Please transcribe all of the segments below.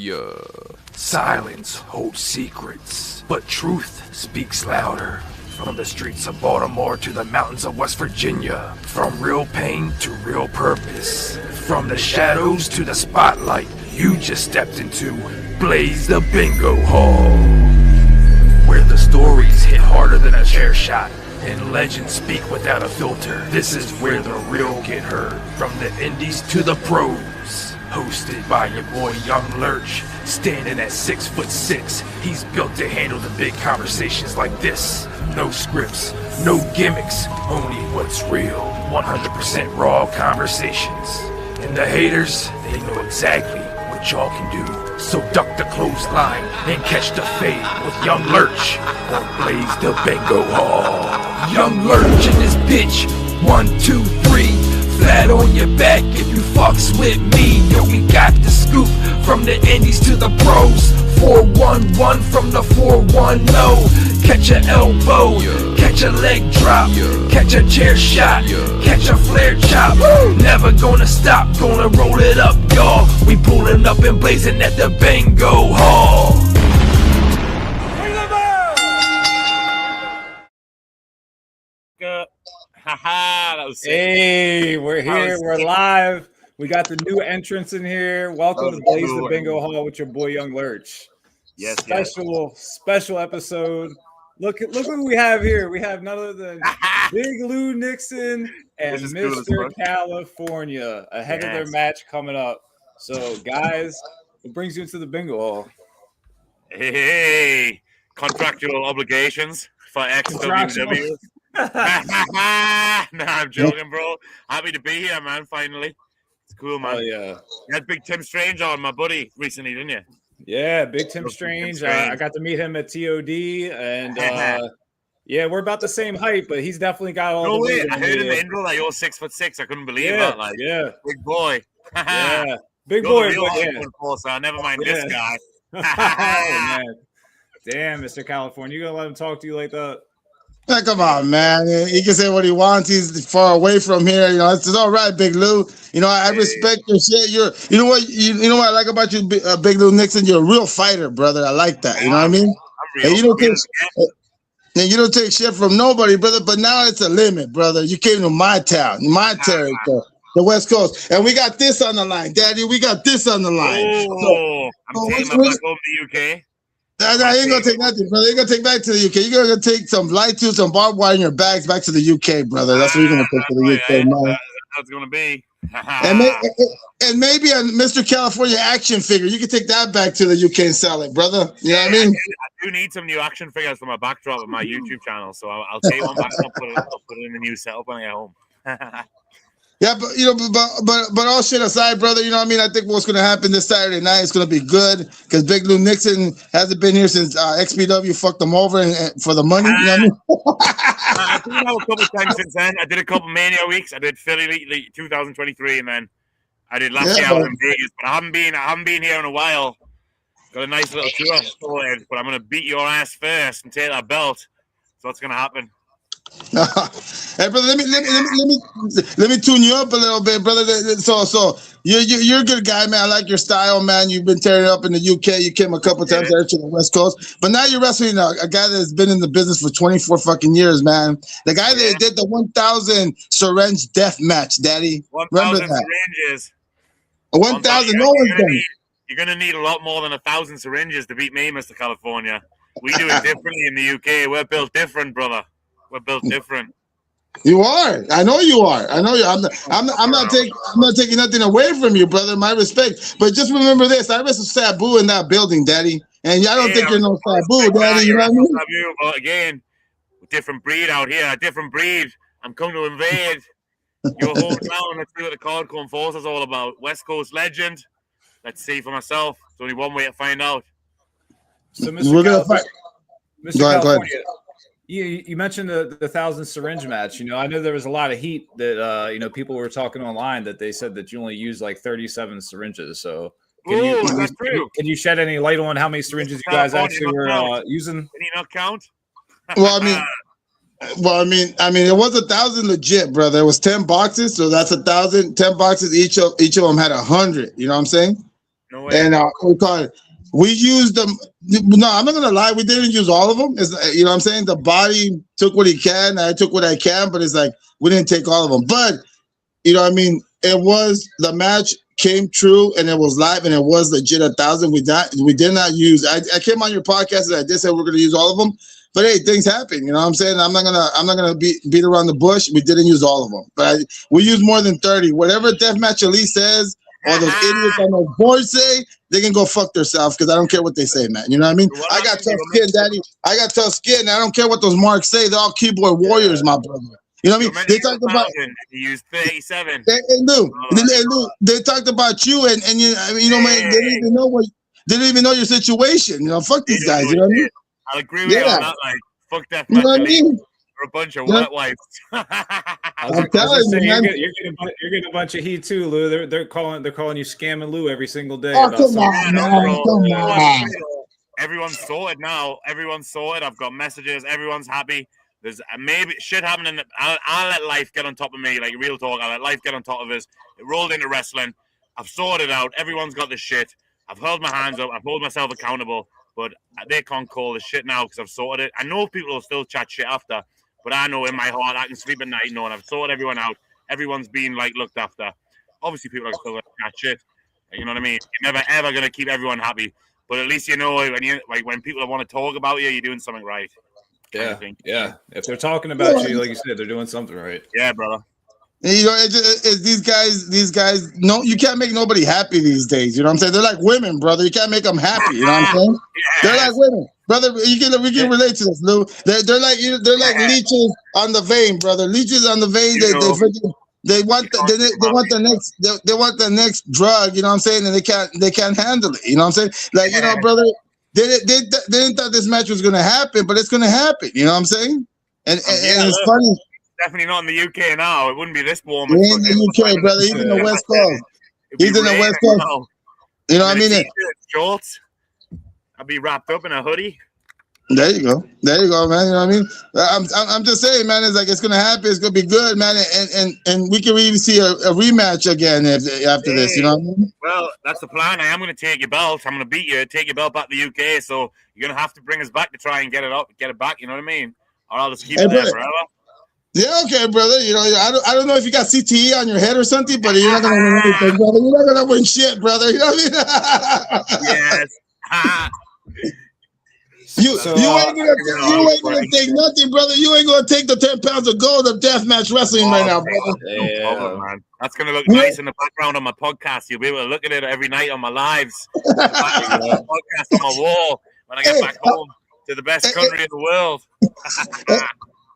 Yeah. Silence holds secrets, but truth speaks louder. From the streets of Baltimore to the mountains of West Virginia. From real pain to real purpose. From the shadows to the spotlight. You just stepped into Blaze the Bingo Hall. Where the stories hit harder than a chair shot. And legends speak without a filter. This is where the real get heard. From the indies to the pros. Hosted by your boy Young Lurch. Standing at 6'6", he's built to handle the big conversations like this. No scripts, no gimmicks, only what's real. 100% raw conversations. And the haters, they know exactly what y'all can do. So duck the clothesline and catch the fade with Young Lurch on Blaze the Bingo Hall. Young Lurch in this bitch, 1, 2, 3. Flat on your back if you fucks with me. Yo, we got the scoop from the indies to the pros. 411 from the 410. Catch a elbow, catch a leg drop, catch a chair shot, catch a flare chop. Never gonna stop, gonna roll it up, y'all. We pulling up and blazing at the Bingo Hall. Haha, that was sick. Hey, we're here, we're live. We got the new entrants in here. Welcome to Blaze the Bingo Hall with your boy Young Lurch. Yes, special episode. Look who we have here. We have none other than Big Lou Nixon and Mr. California ahead of their match coming up. So, guys, what brings you into the Bingo Hall? Hey, contractual obligations for XWW. Nah, I'm joking, bro. Happy to be here, man. Finally, it's cool, man. Oh yeah, you had Big Tim Strange on, my buddy, recently, didn't you? Yeah, Big Tim Strange. I got to meet him at TOD, and yeah, we're about the same height, but he's definitely got all. No the way! I heard in the intro that you're 6'6". I couldn't believe that. Like, big boy. Yeah, big boy. So never mind this guy. Oh man, damn, Mr. California, you gonna let him talk to you like that? Now, come on, man. He can say what he wants. He's far away from here. You know, it's all right, Big Lou. You know, I respect your shit. You know what I like about you, Big Lou Nixon. You're a real fighter, brother. I like that. You know what I mean? I'm real. And you don't take shit from nobody, brother. But now it's a limit, brother. You came to my town, my territory, the West Coast, and we got this on the line, Daddy. We got this on the line. I'm taking my back over to the UK. I ain't gonna take nothing, brother. You're gonna take back to the UK. You're gonna take some light tubes, some barbed wire in your bags back to the UK, brother. That's what you're gonna take to the UK, man. That's gonna be. and maybe a Mr. California action figure. You can take that back to the UK and sell it, brother. You know what I mean? I do need some new action figures for my backdrop of my YouTube channel, so I'll take one back and I'll put it in the new setup when I get home. Yeah, but you know, but all shit aside, brother, you know what I mean? I think what's going to happen this Saturday night is going to be good because Big Lou Nixon hasn't been here since XPW fucked him over and for the money. You know what I mean? I've been out a couple of times since then. I did a couple Mania weeks. I did Philly 2023, and then I did last year out in Vegas. But I haven't been here in a while. Got a nice little tour sorted, but I'm going to beat your ass first and take that belt. So what's going to happen? Hey, brother, let me tune you up a little bit, brother. So you're a good guy, man. I like your style, man. You've been tearing it up in the UK. You came a couple times there to the West Coast, but now you're wrestling a guy that's been in the business for 24 fucking years, man. The guy that did the 1,000 syringe death match, Daddy. 1,000 syringes. 1,000. No one's done it. You're gonna need a lot more than 1,000 syringes to beat me, Mr. California. We do it differently in the UK. We're built different, brother. We're built different. You are. I know you are. I know you. I'm not taking nothing away from you, brother. My respect. But just remember this: I wrestled Sabu in that building, Daddy. And I don't think you're no Sabu, Daddy. You know what I mean? Sabu, but again, different breed out here. A different breed. I'm coming to invade your hometown. Let's see what the Cardcomb Force is all about. West Coast legend. Let's see for myself. There's only one way to find out. So, Mr. California, you mentioned the 1,000 syringe match. You know, I know there was a lot of heat that people were talking online that they said that you only used like 37 syringes. So can you shed any light on how many syringes you guys actually were using? Can you not count? Well, I mean, it was 1,000 legit, brother. It was 10 boxes, so that's 1,000. 10 boxes each of them had 100. You know what I'm saying? No way. And we call it. We used them. No, I'm not gonna lie. We didn't use all of them. It's, you know what I'm saying? The body took what he can. I took what I can, but it's like we didn't take all of them. But you know what I mean? It was the match came true and it was live and it was legit 1,000. We did not use. I came on your podcast and I did say we're gonna use all of them. But hey, things happen. You know what I'm saying? I'm not gonna beat around the bush. We didn't use all of them, but we used more than 30. Whatever Deathmatch Elite says, or those idiots on those boards say, they can go fuck themselves because I don't care what they say, man. You know what I mean? I got tough skin, daddy. I got tough skin. I don't care what those marks say. They're all keyboard warriors, my brother. You know what I mean? They talked about you used 37. They talked about you, and you. I mean, you know, man, they didn't even know your situation. You know, fuck these guys. You know what I mean? I'll agree with you on that. Like, fuck that. You know what I mean? We're a bunch of wet wipes. I'm telling you, man. You're getting a bunch of heat too, Lou. They're calling you scamming Lou every single day. Oh, come on, man. Come on. Everyone's sorted now. Everyone's sorted. I've got messages. Everyone's happy. There's maybe shit happening. I'll let life get on top of me. Like real talk. I'll let life get on top of us. It rolled into wrestling. I've sorted out. Everyone's got this shit. I've held my hands up. I've held myself accountable. But they can't call this shit now because I've sorted it. I know people will still chat shit after. But I know in my heart I can sleep at night knowing I've sorted everyone out. Everyone's being like looked after. Obviously, people are still gonna chat shit. You know what I mean? You're never ever gonna keep everyone happy. But at least you know when people want to talk about you, you're doing something right. Yeah, yeah. If they're talking about you, like you said, they're doing something right. Yeah, brother. You know, it's these guys. No, you can't make nobody happy these days. You know what I'm saying? They're like women, brother. You can't make them happy. You know what I'm saying? Yes. They're like women, brother. We can relate to this, Lou. They're like leeches on the vein, brother. Leeches on the vein. They want the next drug. You know what I'm saying? And they can't handle it. You know what I'm saying? Like you know, brother. They didn't thought this match was gonna happen, but it's gonna happen. You know what I'm saying? And it's funny. Definitely not in the UK now. It wouldn't be this warm. He ain't in the UK, brother. He's in the West Coast. He's in the West Coast. You know what I mean? Shorts. I'll be wrapped up in a hoodie. There you go, man. You know what I mean? I'm just saying, man. It's like it's gonna happen. It's gonna be good, man. And we can really see a rematch again after this. You know what I mean? Well, that's the plan. I am gonna take your belt. I'm gonna beat you. Take your belt back to the UK. So you're gonna have to bring us back to try and get it back. You know what I mean? Or I'll just keep it there forever. Yeah, okay, brother. You know, I don't know if you got CTE on your head or something, but you're not gonna win anything, brother. You're not gonna win shit, brother. You know what I mean? Yes. You ain't gonna take nothing, brother. You ain't gonna take the 10 pounds of gold of deathmatch wrestling right now, brother. No problem, man. That's gonna look nice in the background on my podcast. You'll be able to look at it every night on my lives. Podcast on my wall when I get back home to the best country in the world.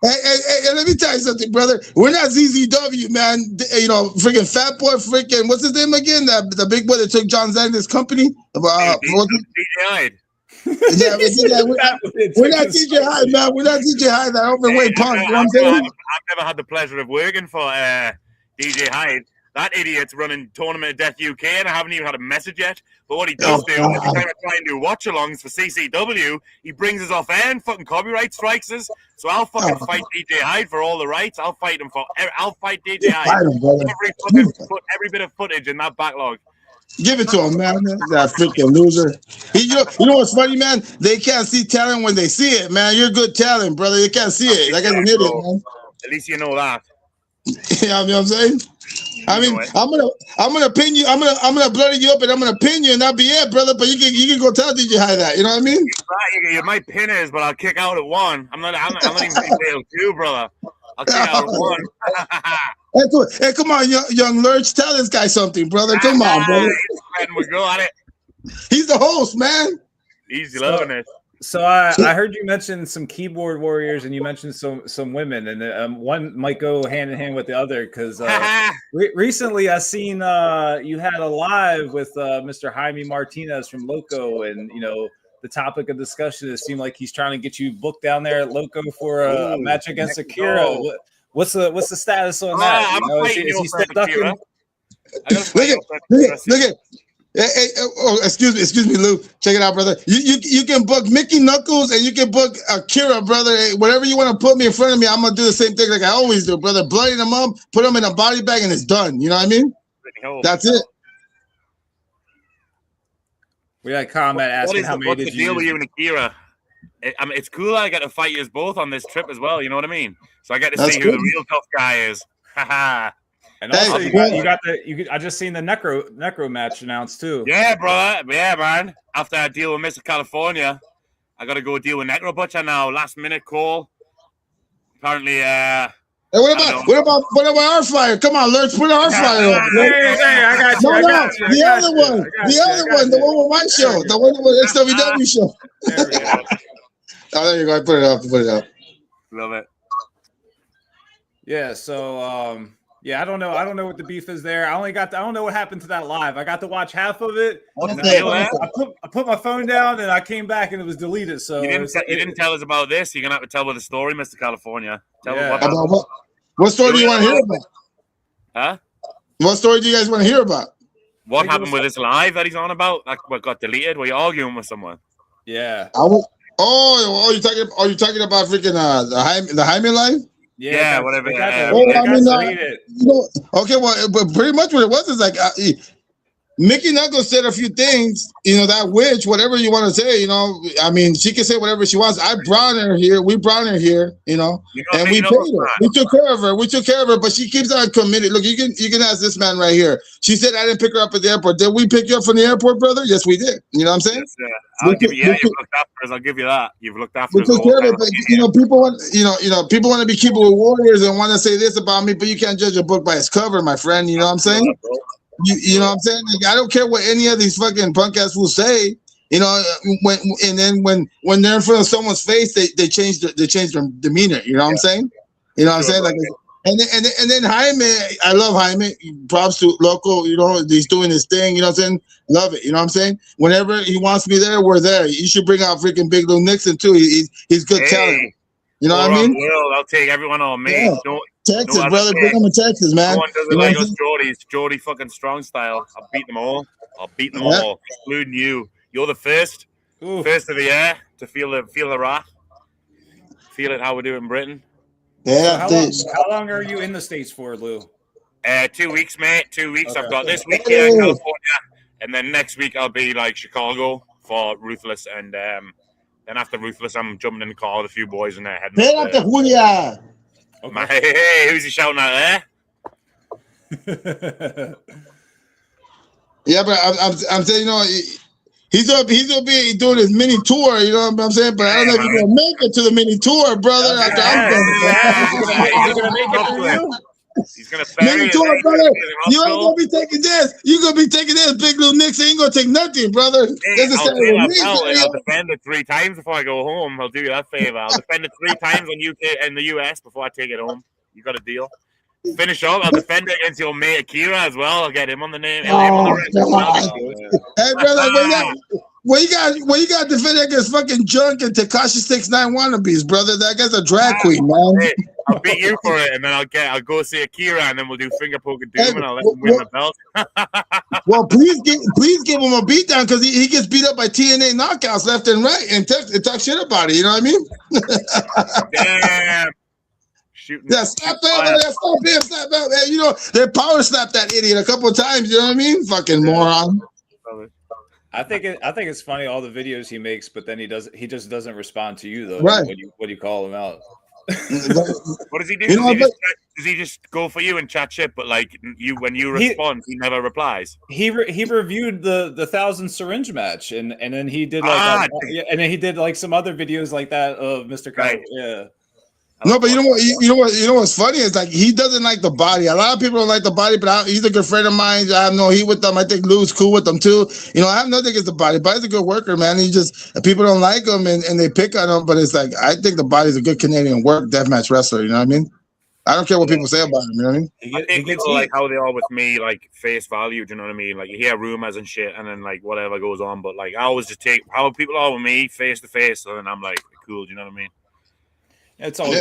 Hey, let me tell you something, brother. We're not ZZW, man. You know, freaking Fat Boy, freaking what's his name again? The big boy that took John Zagner's company. DJ Hyde. Yeah, we're not DJ Hyde, man. We're not DJ Hyde, that overweight punk. You know what I'm saying? I've never had the pleasure of working for DJ Hyde. That idiot's running Tournament of Death UK, and I haven't even had a message yet. But what he does every time I try and do watch-alongs for CCW, he brings us off air and fucking copyright strikes us. So I'll fucking fight DJ Hyde for all the rights. I'll fight DJ Hyde. Every bit of footage in that backlog. Give it to him, man. That freaking loser. You know what's funny, man? They can't see talent when they see it, man. You're good talent, brother. You can't see it. Like an idiot, man. At least you know that. You know what I'm saying? I mean, I'm gonna pin you. I'm gonna bloody you up, and I'm gonna pin you, and that'll be it, brother. But you can go tell DJ Hyde that. You know what I mean? You might pin us, but I'll kick out at one. I'm not even saying two, brother. I'll kick out at one. Hey, come on, young Lurch, tell this guy something, brother. Come on, brother. We go at it. He's the host, man. He's loving it. So I heard you mention some keyboard warriors, and you mentioned some women, and one might go hand in hand with the other. Because recently I seen you had a live with Mr. Jaime Martinez from Loco, and you know the topic of discussion. It seemed like he's trying to get you booked down there at Loco for a match against Akira. No. What's the status on that? You know, is he still ducking? Look at. Hey, excuse me, Lou. Check it out, brother. You can book Mickey Knuckles and you can book Akira, brother. Hey, whatever you want to put me in front of me, I'm gonna do the same thing like I always do, brother. Bloody them up, put them in a body bag, and it's done. You know what I mean? That's it. We had a comment asking how many what's did the you deal use? with you and Akira? I mean, it's cool I get to fight you both on this trip as well. You know what I mean? So I get to see who the real tough guy is. Haha. And also, I just seen the necro match announced too. Yeah, brother. Yeah, man. After I deal with Mr. California, I got to go deal with Necro Butcher now. Last minute call. Apparently, Hey, what about our flyer? Come on, let's put our flyer up. Hey, I got you. The other one, the one with my show, the one with XWW show. There we go. Oh, there you go. I put it up. Love it. Yeah. So, yeah, I don't know what the beef is there. I don't know what happened to that live. I got to watch half of it. I put my phone down and I came back and it was deleted. So you didn't tell us about this. You're gonna have to tell us the story, Mr. California. Tell us what story do you want to hear about? Huh? What story do you guys want to hear about? What happened with this live that he's on about? Like what got deleted? Were you arguing with someone? Yeah. Are you talking about freaking the Jaime live? Yeah, whatever. Okay, well, but pretty much what it was is like Mickey Knuckles said a few things, that witch, whatever you want to say, I mean, she can say whatever she wants. We brought her here, and we paid her. We took care of her, but she keeps on committed. Look, you can ask this man right here. She said, I didn't pick her up at the airport. Did we pick you up from the airport, brother? Yes, we did. You know what I'm saying? Yes, you've looked after us. I'll give you that. You've looked after us. We took care of it, but people want, people want to be keyboard warriors and want to say this about me, but you can't judge a book by its cover, my friend. You know what I'm saying? You know what I'm saying? Like, I don't care what any of these fucking punk ass will say. When they're in front of someone's face, they change their demeanor. You know what I'm saying? You know what I'm saying? Like, and then Jaime, I love Jaime. Props to Loco. He's doing his thing. You know what I'm saying? Love it. You know what I'm saying? Whenever he wants me there, we're there. You should bring out freaking Big Lou Nixon too. He's good talent. You know what I mean? I'll take everyone on me. Yeah. Texas, brother. Bring them in Texas, man. No one does it like us Geordies. Geordie fucking strong style. I'll beat them all. All, including you. You're the first of the year to feel the wrath. Feel it how we do in Britain. Yeah. So how long are you in the States for, Lou? 2 weeks, mate. 2 weeks. Okay. I've got this week here in California, and then next week I'll be like Chicago for Ruthless, and then after Ruthless, I'm jumping in the car with a few boys and they're heading. Okay. Hey, who's he shouting at there? Yeah, but I'm saying, he's gonna be doing his mini tour. You know what I'm saying? But I don't know if he's gonna make it to the mini tour, brother. He's gonna make it to you. He's gonna mini tour, brother. You ain't gonna be taking this. You gonna be taking this. Big Lou Nixon ain't gonna take nothing, brother. Hey, I'll defend it 3 times before I go home. I'll do you that favor. I'll defend it 3 times on UK and the US before I take it home. You got a deal. Finish off. I'll defend it against your mate Akira as well. I'll get him on the name. Hey, brother, what you got to defend against fucking Junk and Tekashi 6ix9ine wannabes, brother? That guy's a drag queen, man. Hey, I'll beat you for it, and then I'll go see Akira, and then we'll do finger poking doom, and I'll let him win the belt. Well, please give him a beatdown because he gets beat up by TNA knockouts left and right and talk shit about it. You know what I mean? Damn. Shooting. Yeah, slap him. Hey, they power slapped that idiot a couple of times. You know what I mean? Fucking moron. I think it's funny all the videos he makes, but then he just doesn't respond to you though. Right. When you call him out. What does he do? Does he just go for you and chat shit? But like when you respond, he never replies. He reviewed the 1,000 syringe match, and then he did like some other videos like that of Mr. Kyle. Right. Yeah. No, but you know what's funny is like he doesn't like the body. A lot of people don't like the body, but he's a good friend of mine. I have no heat with them. I think Lou's cool with them too. I have nothing against the body. Body's a good worker, man. People don't like him and they pick on him, but it's like I think the body's a good Canadian deathmatch wrestler. You know what I mean? I don't care what people say about him. You know what I mean? I think people like how they are with me, like face value. Do you know what I mean? Like you hear rumors and shit, and then like whatever goes on. But like I always just take how people are with me face to face, and then I'm like cool. Do you know what I mean? It's always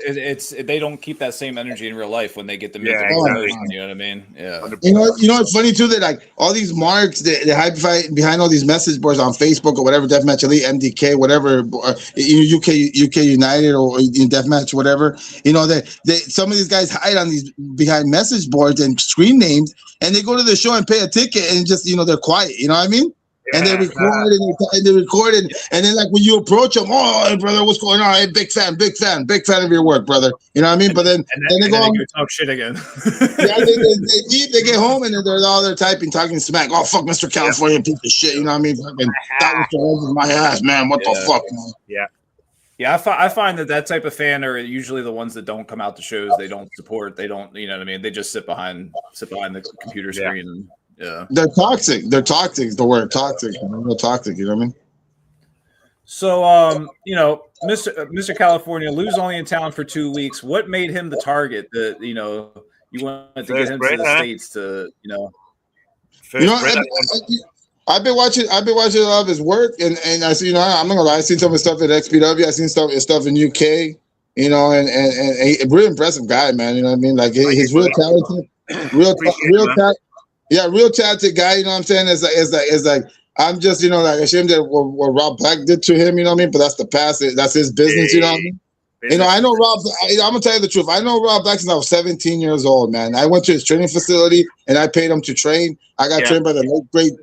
it's they don't keep that same energy in real life when they get the exactly. You know what I mean? Yeah. You know it's funny too that like all these marks they hype behind all these message boards on Facebook or whatever, Deathmatch Elite, MDK, whatever, UK United or Deathmatch, whatever. They some of these guys hide on these behind message boards and screen names, and they go to the show and pay a ticket and just they're quiet. You know what I mean? And they record and they record it, and then like when you approach them, oh, hey, brother, what's going on? Hey, big fan of your work, brother. You know what I mean? But then they go on, talk shit again. yeah, they get home and they're talking smack. Oh, fuck, Mr. California, piece of shit. You know what I mean? Fucking that was my ass, man. What the fuck, man? Yeah. Yeah, I find that type of fan are usually the ones that don't come out to shows. They don't support. They don't, you know what I mean? They just sit behind the computer screen. And, yeah, they're toxic. The word toxic. Real toxic. You know what I mean? So, you know, Mr. California, Lou's only in town for 2 weeks. What made him the target that you wanted to get him to the States to, I've been watching a lot of his work, and I see, I'm not gonna lie, I seen some of his stuff at XPW. I seen stuff in UK, and a really impressive guy, man. You know what I mean? Like he's real talented, real talented guy. You know what I'm saying? It's like I'm just ashamed that what Rob Black did to him. You know what I mean? But that's the past. That's his business. You know what I mean? I know Rob. I'm gonna tell you the truth. I know Rob Black since I was 17 years old, man. I went to his training facility and I paid him to train. I got trained by the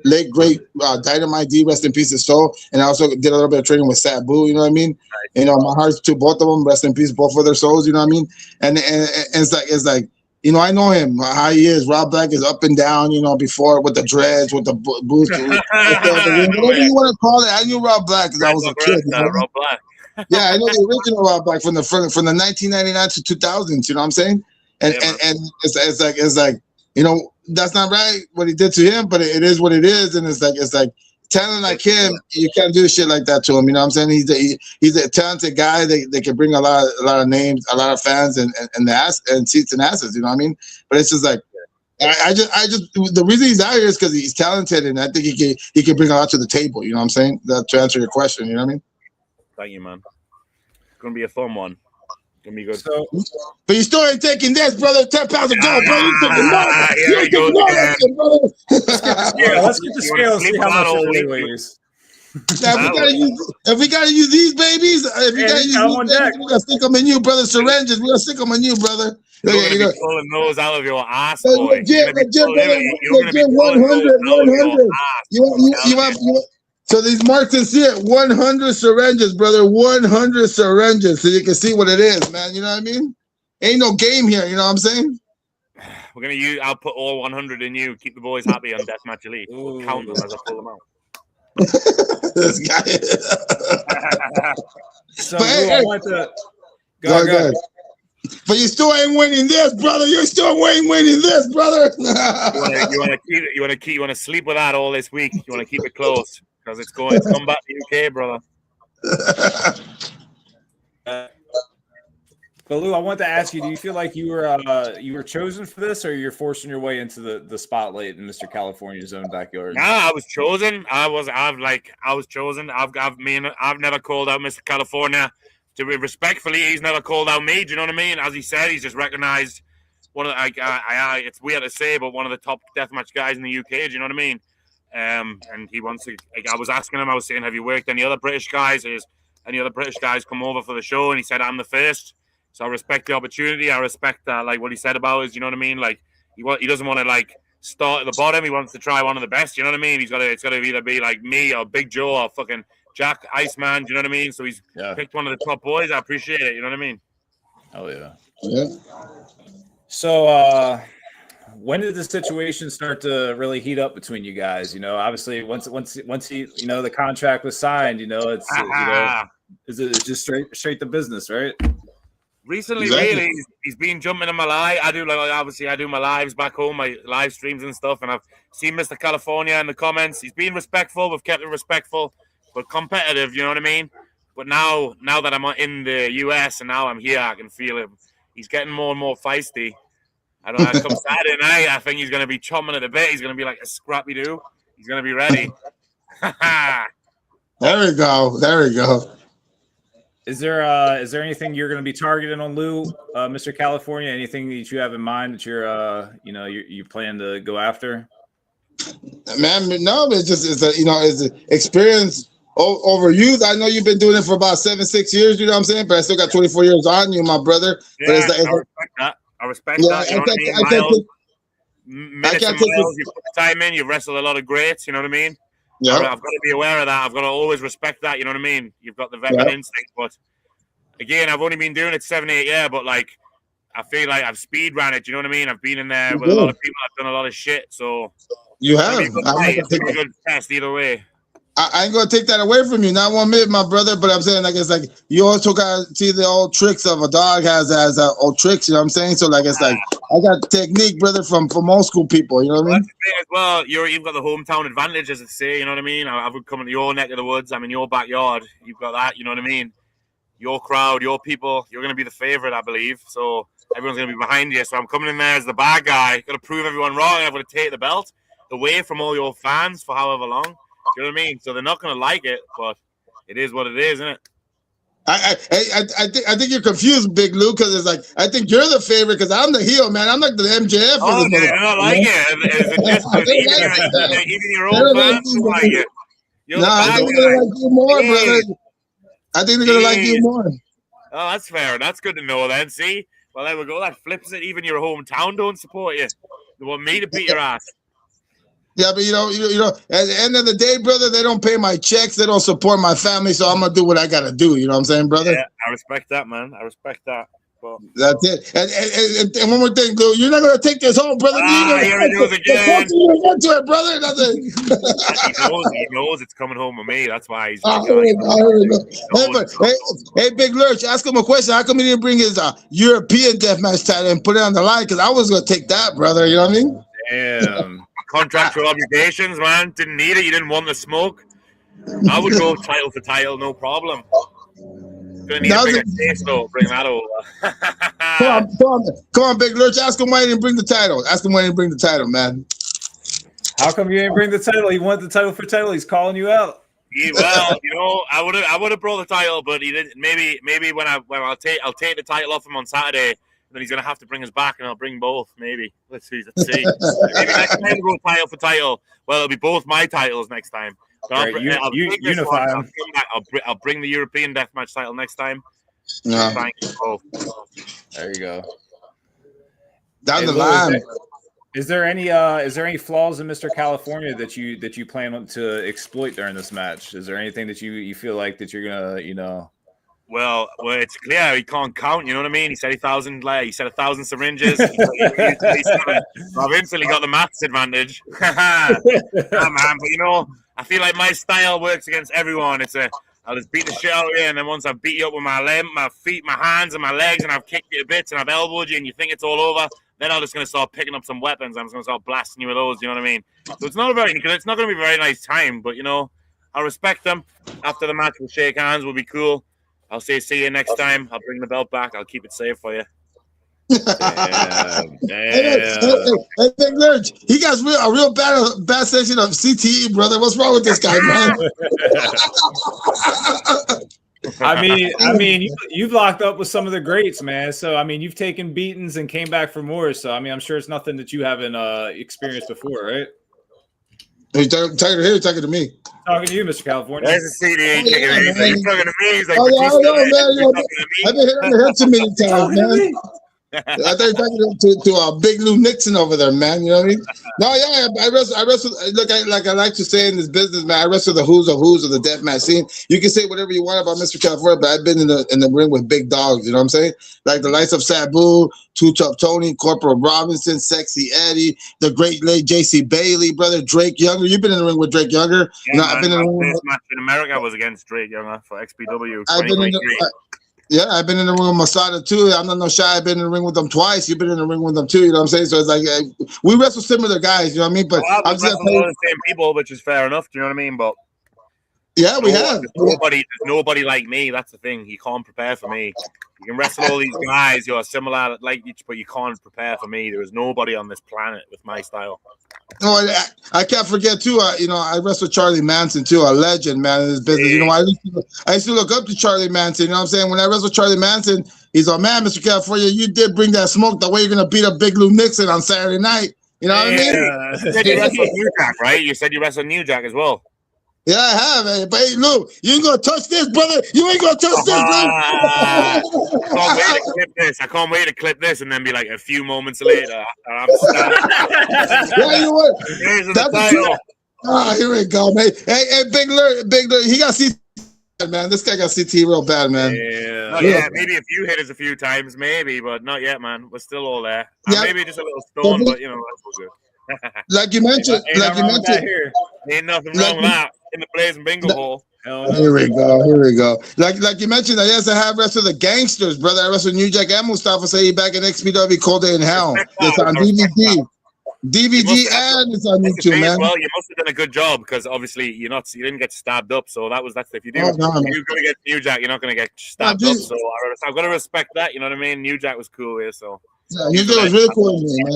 late great Dynamite D, rest in peace his soul. And I also did a little bit of training with Sabu. You know what I mean? My heart's to both of them. Rest in peace, both of their souls. You know what I mean? And it's like. I know him, how he is. Rob Black is up and down, before with the dreads, with the boots, whatever you want to call it. I knew Rob Black because I was a kid. Rob Black. Yeah, I know the original Rob Black from the 1999 to 2000s. You know what I'm saying? And it's like that's not right what he did to him, but it is what it is. And it's like talent like him, you can't do shit like that to him. You know what I'm saying? He's a talented guy. They can bring a lot of names, a lot of fans, and seats and asses. You know what I mean? But it's just like I just the reason he's out here is because he's talented, and I think he can bring a lot to the table. You know what I'm saying? To answer your question, you know what I mean? Thank you, man. It's gonna be a fun one. It's gonna be good. So, but you still ain't taking this, brother. 10 pounds of gold, brother. You took brother. Let's get the scale and see how much it really weighs. Now, if we gotta use these babies, we gotta stick them in you, brother. Syringes, we gotta stick them in you, brother. You're gonna be pulling those out of your ass, boy. Legit, 100. So these marks and see it, 100 syringes, brother, 100 syringes, so you can see what it is, man. You know what I mean? Ain't no game here. You know what I'm saying? We're gonna use. I'll put all 100 in you. Keep the boys happy on Deathmatch Elite. We'll count them as I pull them out. This guy. So I want to go ahead. But you still ain't winning this, brother. You still ain't winning this, brother. You want to sleep with that all this week. You want to keep it close. Because it's come back to UK, brother. But Lou, I want to ask you: do you feel like you were chosen for this, or you're forcing your way into the spotlight in Mr. California's own backyard? Nah, I was chosen. I was chosen. I've never called out Mr. California. To be respectfully, he's never called out me. Do you know what I mean? As he said, he's just recognized one of the, it's weird to say, but one of the top deathmatch guys in the UK. Do you know what I mean? And he wants to. I was asking him. I was saying, "Have you worked any other British guys? Has any other British guys come over for the show?" And he said, "I'm the first." So I respect the opportunity. I respect what he said about us. You know what I mean? Like he doesn't want to start at the bottom. He wants to try one of the best. You know what I mean? It's got to either be like me or Big Joe or fucking Jack Iceman. Do you know what I mean? So he's picked one of the top boys. I appreciate it. You know what I mean? Oh yeah. Yeah. So when did the situation start to really heat up between you guys? Obviously once he, the contract was signed, it's just straight to business, right? Recently, really, he's been jumping in my live. I do my lives back home, my live streams and stuff, and I've seen Mr. California in the comments. He's been respectful. We've kept it respectful, but competitive. You know what I mean? But now that I'm in the US and now I'm here, I can feel him. He's getting more and more feisty. I don't know. Come Saturday night, I think he's going to be chomping at the bit. He's going to be like a scrappy doo. He's going to be ready. There we go. Is there anything you're going to be targeting on Lou, Mr. California? Anything that you have in mind that you're you plan to go after? Man, no, it's an experience over youth. I know you've been doing it for about 7-6 years. You know what I'm saying? But I still got 24 years on you, my brother. Yeah, but I respect that. You know what I mean? You put the time in. You've wrestled a lot of greats. You know what I mean? Yeah. I've got to be aware of that. I've got to always respect that. You know what I mean? You've got the veteran instinct, but again, I've only been doing it 7-8 years, but like I feel like I've speed ran it. You know what I mean? I've been in there with a lot of people. I've done a lot of shit. So you have. It's gonna be a good test either way. I ain't gonna take that away from you. Not 1 minute, my brother. But I'm saying, like, it's like you also gotta see the old tricks of a dog has old tricks. You know what I'm saying? So like, it's like I got technique, brother, from old school people. You know what I mean? That's the thing as well. You've got the hometown advantage, as I say. You know what I mean? I would come into your neck of the woods. I'm in your backyard. You've got that. You know what I mean? Your crowd, your people. You're gonna be the favorite, I believe. So everyone's gonna be behind you. So I'm coming in there as the bad guy. Got to prove everyone wrong. I'm gonna take the belt away from all your fans for however long. You know what I mean? So they're not going to like it, but it is what it is, isn't it? I think you're confused, Big Lou, because it's like I think you're the favorite because I'm the heel, man. I'm like the MJF. Oh, they don't like it. Even your own fans don't like it. No, I think they're gonna like you more, brother. I think they're gonna like you more. Oh, that's fair. That's good to know. Then see, well, there we go. That flips it. Even your hometown don't support you. They want me to beat your ass. Yeah, but you know, at the end of the day, brother, they don't pay my checks. They don't support my family, so I'm gonna do what I gotta do. You know what I'm saying, brother? Yeah, I respect that, man. I respect that. Well, that's it. And one more thing, Lou, you're not gonna take this home, brother. Here it goes again. Into it, brother. He knows it's coming home with me. That's why he's. Hey, Big Lurch, ask him a question. How come he didn't bring his European deathmatch title and put it on the line? Because I was gonna take that, brother. You know what I mean? Damn. Contractual obligations, man. Didn't need it. You didn't want the smoke. I would go title for title, no problem. Gonna need a bigger taste, though. Bring that over. Come on, Big Lurch. Ask him why he didn't bring the title. Ask him why he didn't bring the title, man. How come you didn't bring the title? He wanted the title for title. He's calling you out. Well, you know, I would have brought the title, but he didn't. Maybe when I'll take the title off him on Saturday. Then he's gonna have to bring us back, and I'll bring both. Maybe let's see. Maybe next time we'll go title for title. Well, it'll be both my titles next time. Right, I'll unify them. I'll bring the European Deathmatch title next time. No. Thank you both. There you go. Down the line. Is there any flaws in Mr. California that you plan to exploit during this match? Is there anything that you feel like that you're gonna Well, it's clear he can't count. You know what I mean? He said 1,000 syringes. I've instantly got the maths advantage. Man, but you know, I feel like my style works against everyone. I'll just beat the shit out of you, and then once I beat you up with my feet, my hands, and my legs, and I've kicked you to bits, and I've elbowed you, and you think it's all over, then I'm just gonna start picking up some weapons. I'm just gonna start blasting you with those. You know what I mean? So it's not gonna be a very nice time, but you know, I respect them. After the match, we'll shake hands. We'll be cool. I'll say see you next time. I'll bring the belt back. I'll keep it safe for you. Damn. Hey, Big Lurch, he got a real bad session of CTE, brother. What's wrong with this guy, man? I mean, you've locked up with some of the greats, man. So I mean, you've taken beatings and came back for more. So I mean, I'm sure it's nothing that you haven't experienced before, right? Are you talking to him or talking to me? Talking to you, Mr. California. There's a CD. He's talking to me. He's like, man. I've been hitting the head too many times, man. I thought you were talking to Big Lou Nixon over there, man. You know what I mean? No, yeah, I wrestle. Look, I like to say in this business, man, I wrestle the who's of the deathmatch scene. You can say whatever you want about Mr. California, but I've been in the ring with big dogs. You know what I'm saying? Like the likes of Sabu, Two Tough Tony, Corporal Robinson, Sexy Eddie, the great late J.C. Bailey, brother Drake Younger. You've been in the ring with Drake Younger. Yeah, I've been in the ring. First match in America was against Drake Younger for XPW. I've been in the ring with Masada too. I'm not no shy. I've been in the ring with them twice. You've been in the ring with them too. You know what I'm saying? So it's like we wrestle similar guys. You know what I mean? But I'm just the same people, which is fair enough. Do you know what I mean? But yeah, we have. There's nobody like me. That's the thing. You can't prepare for me. You can wrestle all these guys who are similar like you, but you can't prepare for me. There is nobody on this planet with my style. No, I can't forget too. I wrestled Charlie Manson too, a legend, man, in this business. You know, I used to look up to Charlie Manson. You know what I'm saying? When I wrestled Charlie Manson, he's like, man, Mr. California, you did bring that smoke. The way you're gonna beat up Big Lou Nixon on Saturday night. You know what I mean? You said you wrestled New Jack, right? You said you wrestled New Jack as well. Yeah, I have, man. But hey, Lou, you ain't gonna touch this, brother. You ain't gonna touch this, Lou. I can't wait to clip this and then be like a few moments later. I'm yeah, you what? Here's the title. Here we go, man. Hey, Big Lur. He got CT, man. This guy got CT real bad, man. Yeah, maybe a few hitters a few times, maybe, but not yet, man. We're still all there. Yeah. Maybe just a little stone, but that's all good. Like you mentioned, ain't nothing wrong with that in the Blazing Bingo Hall. Here we go. Like you mentioned, I used to have wrestled the Gangsters, brother. I wrestled New Jack and Mustafa Saeed back in XPW Cold Day in Hell. It's on DVD. And it's on YouTube, man. Well, you must have done a good job because obviously you didn't get stabbed up. So that's if you do, you're gonna get New Jack, you're not gonna get stabbed up. So I've got to respect that. You know what I mean? New Jack was cool here, so New Jack was really cool, man.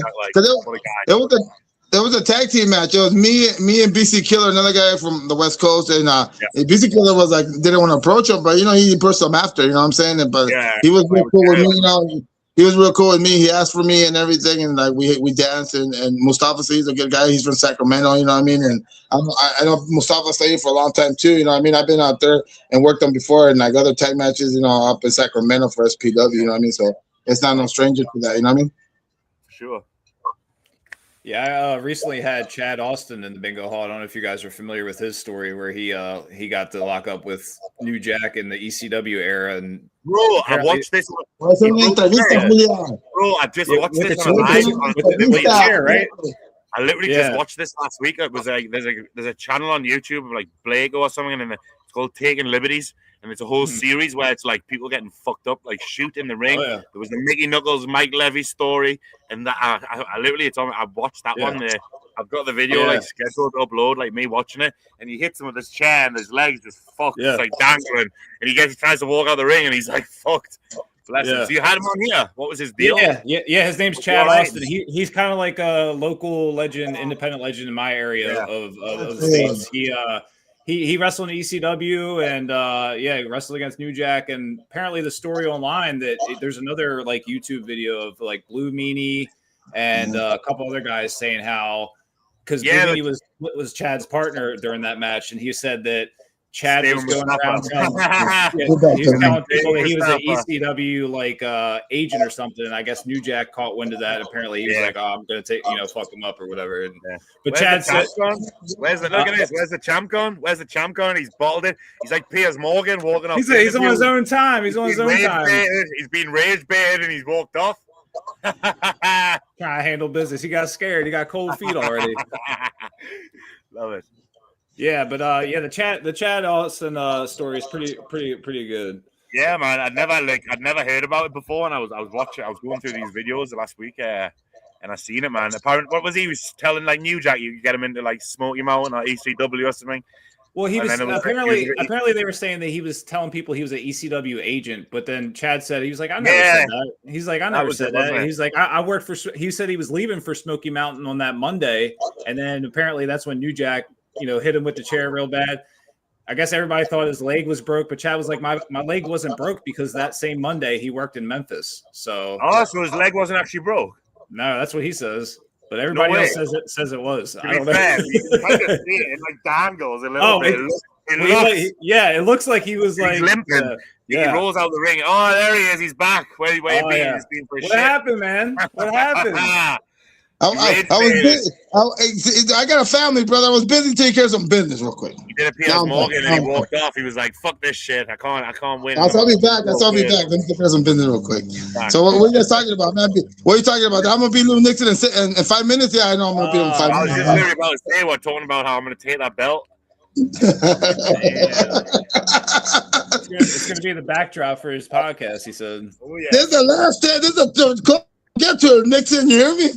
It was a tag team match. It was me and BC Killer, another guy from the West Coast, and BC Killer was like didn't want to approach him, but he pushed him after. You know what I'm saying? But he was real cool with me. He was real cool with me. He asked for me and everything, and like we danced. And Mustafa Saeed's a good guy. He's from Sacramento. You know what I mean? And I know Mustafa Saeed for a long time too. You know what I mean? I've been out there and worked on before, and like other tag matches. Up in Sacramento for SPW. You know what I mean? So it's not no stranger to that. You know what I mean? Sure. Yeah, I recently had Chad Austin in the Bingo Hall. I don't know if you guys are familiar with his story, where he got to lock up with New Jack in the ECW era. And bro, I watched this. Bro, I just watched this on a live. Right? I literally just watched this last week. It was there's a channel on YouTube of like Blake or something, and it's called Taking Liberties. And it's a whole series where it's like people getting fucked up, like shoot in the ring. There was the Mickey Knuckles, Mike Levy story, and that I literally I watched that one there. I've got the video like scheduled to upload, like me watching it, and he hits him with his chair and his legs just fucked, it's like dangling, and he tries to walk out the ring and he's like fucked. Bless him. So you had him on here. What was his deal? Yeah. His name's Chad Austin. He's kind of like a local legend, independent legend in my area of the States. He wrestled in ECW and wrestled against New Jack, and apparently the story online that there's another like YouTube video of like Blue Meanie and a couple other guys saying how because Blue Meanie was Chad's partner during that match, and he said that Chad was going around telling people that he was an ECW like agent or something, and I guess New Jack caught wind of that. Apparently, he was like, "Oh, I'm gonna take fuck him up or whatever." And, but Chad said, look at this. Where's the champ gone? Where's the champ gone? He's balled it. He's like Piers Morgan walking off. He's on his own time. He's on his own time. He's been rage baited and he's walked off. Trying to handle business. He got scared. He got cold feet already. Love it. Yeah, but the Chad Austin story is pretty good. Yeah, man. I'd never heard about it before, and I was going through these videos last week, and I seen it, man. Apparently, what was he was telling like New Jack? You get him into like Smoky Mountain or ECW or something. Well, he was apparently they were saying that he was telling people he was an ECW agent, but then Chad said he was like, I never said that. He's like, I never said that. He's like, I worked for. He said he was leaving for Smoky Mountain on that Monday, and then apparently that's when New Jack hit him with the chair real bad. I guess everybody thought his leg was broke, but Chad was like, my leg wasn't broke because that same Monday he worked in Memphis. So so his leg wasn't actually broke. No, that's what he says. But everybody else says it was. I don't know. It like dangles a little bit. It looks like he was like limping. He rolls out the ring. Oh, there he is. He's back. Where he been? He's been for what happened, man? What happened? I was busy. I got a family, brother. I was busy taking care of some business real quick. He did a Piers Morgan and he walked off. He was like, "Fuck this shit. I can't win." I'll be back. Let me take care of some business real quick. So what are you guys talking about, man? What are you talking about? I'm gonna be Lou Nixon in 5 minutes. Yeah, I know I'm gonna be in 5 minutes. I was just literally about to say what, talking about how I'm gonna take that belt. It's gonna be the backdrop for his podcast. He said, "Oh yeah." This is the last day. This is the get to it, Nixon. You hear me?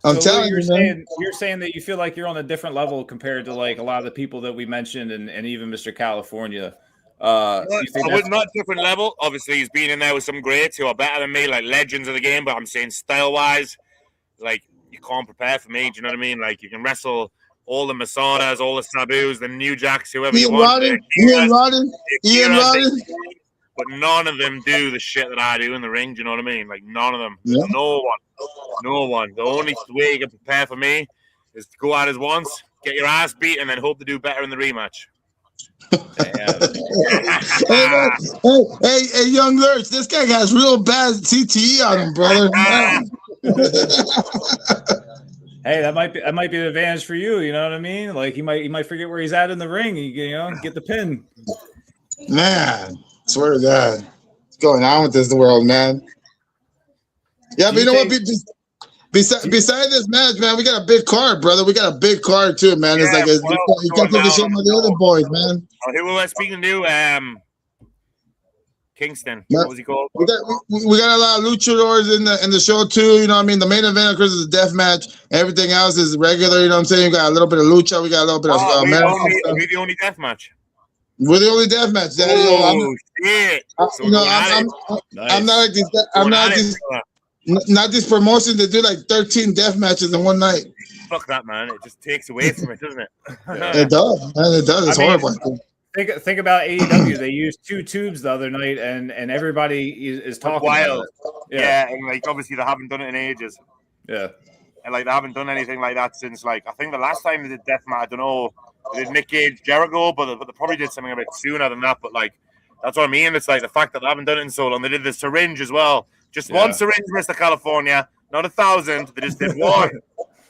I'm telling you, man. You're saying that you feel like you're on a different level compared to like a lot of the people that we mentioned and even Mr. California. I would not different level. Obviously, he's been in there with some greats who are better than me, like legends of the game. But I'm saying style-wise, like you can't prepare for me. Do you know what I mean? Like you can wrestle all the Masadas, all the Sabus, the New Jacks, whoever you want. Ian Rodden. But none of them do the shit that I do in the ring. Do you know what I mean? Like none of them. Yeah. No one. The only way you can prepare for me is to go out as once, get your ass beat, and then hope to do better in the rematch. Hey, young Lurch, this guy has real bad CTE on him, brother. Hey, that might be an advantage for you. You know what I mean? Like he might forget where he's at in the ring. You know, get the pin. Man, swear to God, what's going on with this world, man? Yeah, but you know what? Besides this match, man, we got a big card, brother. We got a big card too, man. It's like you can't take the shit with the other boys, man. Who was speaking to? Kingston. What was he called? We got a lot of luchadors in the show too. You know what I mean? The main event, of course, is a death match. Everything else is regular. You know what I'm saying? We got a little bit of lucha. We got a little bit of we're the only death match. We're the only death match. Daddy. Shit! I'm not like these. I'm not these promotions that do like 13 death matches in one night. Fuck that, man! It just takes away from it, doesn't it? It does, man. It does. It's horrible. Think about AEW. They used 2 tubes the other night, and everybody is talking wild. about it. Yeah, and like obviously they haven't done it in ages. Yeah, and like they haven't done anything like that since like I think the last time they did deathmatch, I don't know, they did Nick Cage, Jericho, but they probably did something a bit sooner than that. But like that's what I mean. It's like the fact that they haven't done it in so long. They did the syringe as well. Just one syringe, Mr. California, not 1,000. They just did one.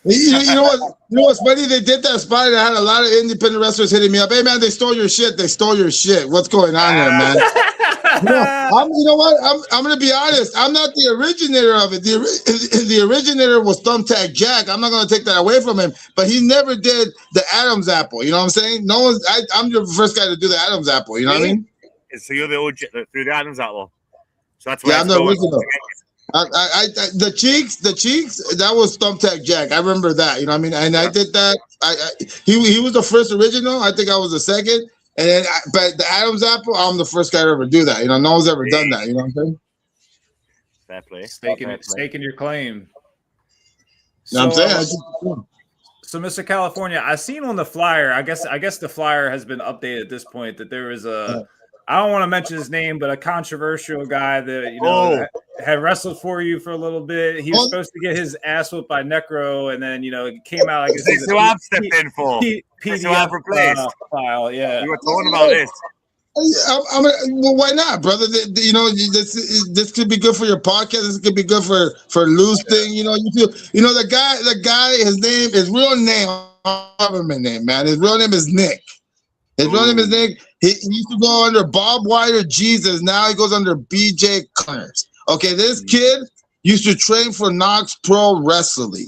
You know what? You know what's funny? They did that spot and I had a lot of independent wrestlers hitting me up. Hey man, they stole your shit. They stole your shit. What's going on there, man? You know what? I'm gonna be honest. I'm not the originator of it. The originator was Thumbtack Jack. I'm not gonna take that away from him. But he never did the Adam's apple. You know what I'm saying? No one's. I'm the first guy to do the Adam's apple. You know what I mean? So you're the OG through the Adam's apple. So that's why. Yeah, I'm the original. The cheeks, that was Thumbtack Jack. I remember that, you know what I mean? And I did that. He was the first original. I think I was the second. And then, but the Adam's apple, I'm the first guy to ever do that. You know, no one's ever done that. You know what I'm saying? Fair play. Staking your claim. You know what I'm saying? So, Mr. California, I seen on the flyer. I guess the flyer has been updated at this point. That there is a. I don't want to mention his name, but a controversial guy that had wrestled for you for a little bit. He was supposed to get his ass whooped by Necro, and then it came out. I guess this is who I've stepped in for. PDF file. Yeah, we were talking about this. Well, why not, brother? This could be good for your podcast. This could be good for Lou's thing. The guy. His real name, government name, man. His real name is Nick. His real name is Nick. He used to go under Bob White or Jesus. Now he goes under BJ Connors. Okay, this kid used to train for Knox Pro Wrestling,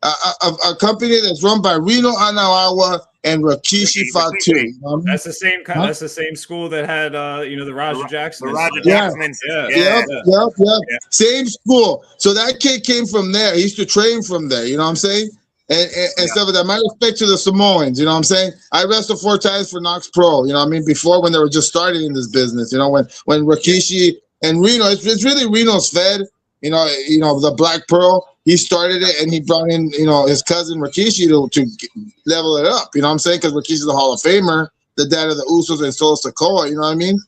a company that's run by Reno Anawa and Rikishi Fatu. That's the same kind. That's the same school that had the Roger Jackson. The Roger Jackson. Yeah. Same school. So that kid came from there. He used to train from there. You know what I'm saying? And stuff like that. My respect to the Samoans, you know what I'm saying? I wrestled 4 times for Knox Pro, you know what I mean? Before, when they were just starting in this business, when Rikishi and Reno, it's really Reno's fed, the Black Pearl. He started it and he brought in, his cousin Rikishi to level it up, you know what I'm saying? Because Rikishi's the Hall of Famer, the dad of the Usos and Solo Sikoa, you know what I mean?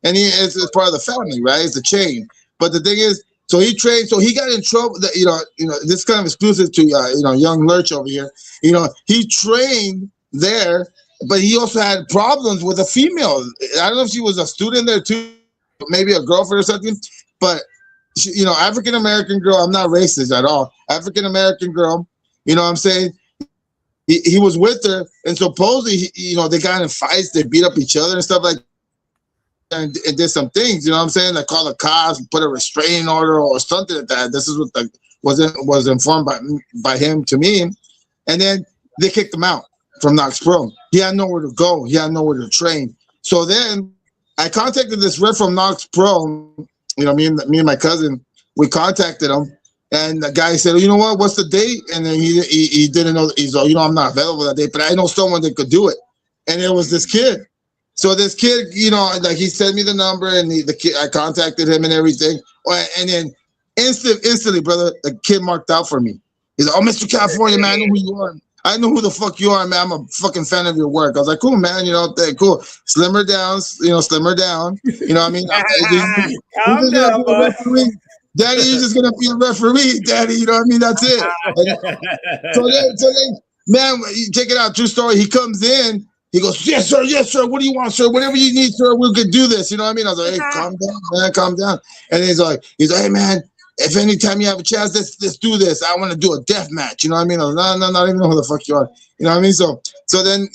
And it's part of the family, right? It's the chain. But the thing is, so he trained. So he got in trouble. That this is kind of exclusive to young Lurch over here. He trained there, but he also had problems with a female. I don't know if she was a student there too, maybe a girlfriend or something. But African American girl. I'm not racist at all. African American girl. You know what I'm saying? He was with her, and supposedly they got in fights. They beat up each other and stuff like that. And did some things, you know what I'm saying? Like call the cops, put a restraining order or something like that. This is what was informed by him to me. And then they kicked him out from Knox Pro. He had nowhere to go. He had nowhere to train. So then I contacted this rep from Knox Pro. Me and my cousin, we contacted him. And the guy said, you know what? What's the date? And then he didn't know. He's like, I'm not available that date, but I know someone that could do it. And it was this kid. So this kid, he sent me the number, and the kid, I contacted him and everything. And then instantly, brother, the kid marked out for me. He's like, "Oh, Mr. California, man, I know who you are. I know who the fuck you are, man. I'm a fucking fan of your work." I was like, "Cool, man. Cool. Slim her down. Slim her down. You know what I mean?" Calm down, bud. Daddy, you're just gonna be a referee, Daddy. You know what I mean? That's it. So then, man, check it out. True story. He comes in. He goes, yes, sir. What do you want, sir? Whatever you need, sir, we could do this. You know what I mean? I was like, hey, calm down, man, calm down. And he's like, hey, man, if anytime you have a chance, let's do this. I want to do a death match. You know what I mean? No, not even know who the fuck you are. You know what I mean? So then,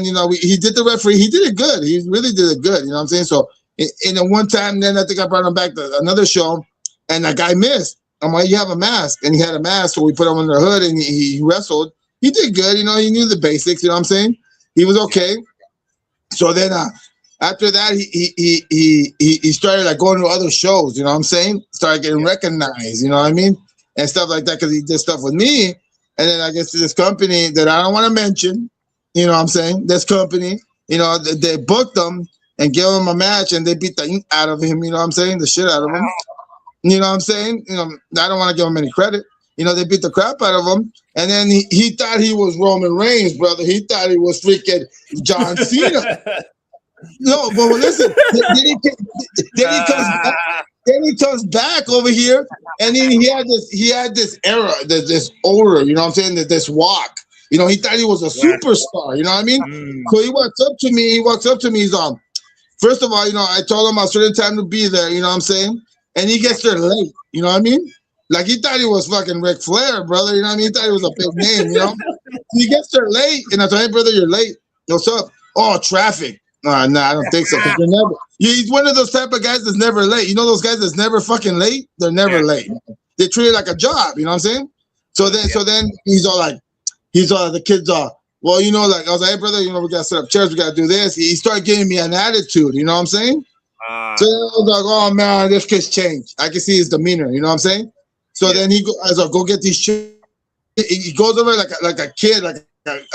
you know, he did the referee. He did it good. He really did it good. You know what I'm saying? So in the one time, then I think I brought him back to another show, and that guy missed. I'm like, you have a mask, and he had a mask, so we put him under the hood, and he wrestled. He did good. You know, he knew the basics. You know what I'm saying? He was okay. So then after that, he started like going to other shows. You know what I'm saying? Started getting recognized. You know what I mean? And stuff like that because he did stuff with me. And then I guess this company that I don't want to mention, you know what I'm saying? This company, you know, they booked him and gave him a match, and they beat the ink out of him. You know what I'm saying? The shit out of him. You know what I'm saying? You know, I don't want to give him any credit. You know, they beat the crap out of him. And then he thought he was Roman Reigns, brother. He thought he was freaking John Cena. No, but listen, then he comes back over here, and then he had this era, this aura, you know what I'm saying? This walk. You know, he thought he was a superstar, you know what I mean? So he walks up to me, he's first of all, you know, I told him a certain time to be there, you know what I'm saying? And he gets there late, you know what I mean? Like he thought he was fucking Ric Flair, brother, you know what I mean? He thought he was a big name, you know? He gets there late, and I told him, hey, brother, you're late. What's up? Oh, traffic. No, I don't think so. He's one of those type of guys that's never late. You know those guys that's never fucking late? They're never late. They treat it like a job, you know what I'm saying? So then he's all the kids are, well, you know, like I was like, hey brother, you know, we gotta set up chairs, we gotta do this. He started giving me an attitude, you know what I'm saying? So I was like, oh man, this kid's changed. I can see his demeanor, you know what I'm saying? So then I was like, go get these chairs. He goes over like a kid,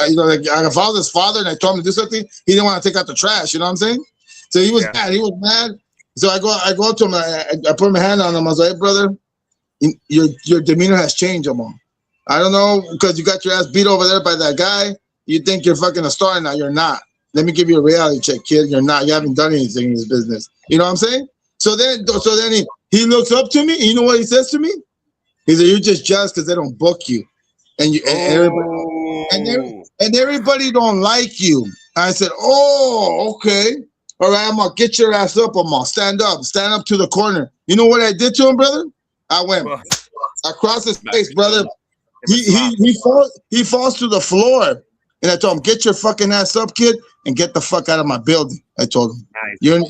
you know, like if I was his father and I told him to do something, he didn't want to take out the trash. You know what I'm saying? So he was mad. He was mad. So I go up to him. I put my hand on him. I was like, hey, brother, your demeanor has changed, Amon. I don't know, because you got your ass beat over there by that guy. You think you're fucking a star now. You're not. Let me give you a reality check, kid. You're not. You haven't done anything in this business. You know what I'm saying? So then he looks up to me. You know what he says to me? He said, you're just jealous because they don't book you. And everybody don't like you. I said, oh, okay. All right, I'm gonna get your ass up. I'm gonna stand up to the corner. You know what I did to him, brother? I went across his face, brother. He falls to the floor, and I told him, get your fucking ass up, kid, and get the fuck out of my building. I told him, you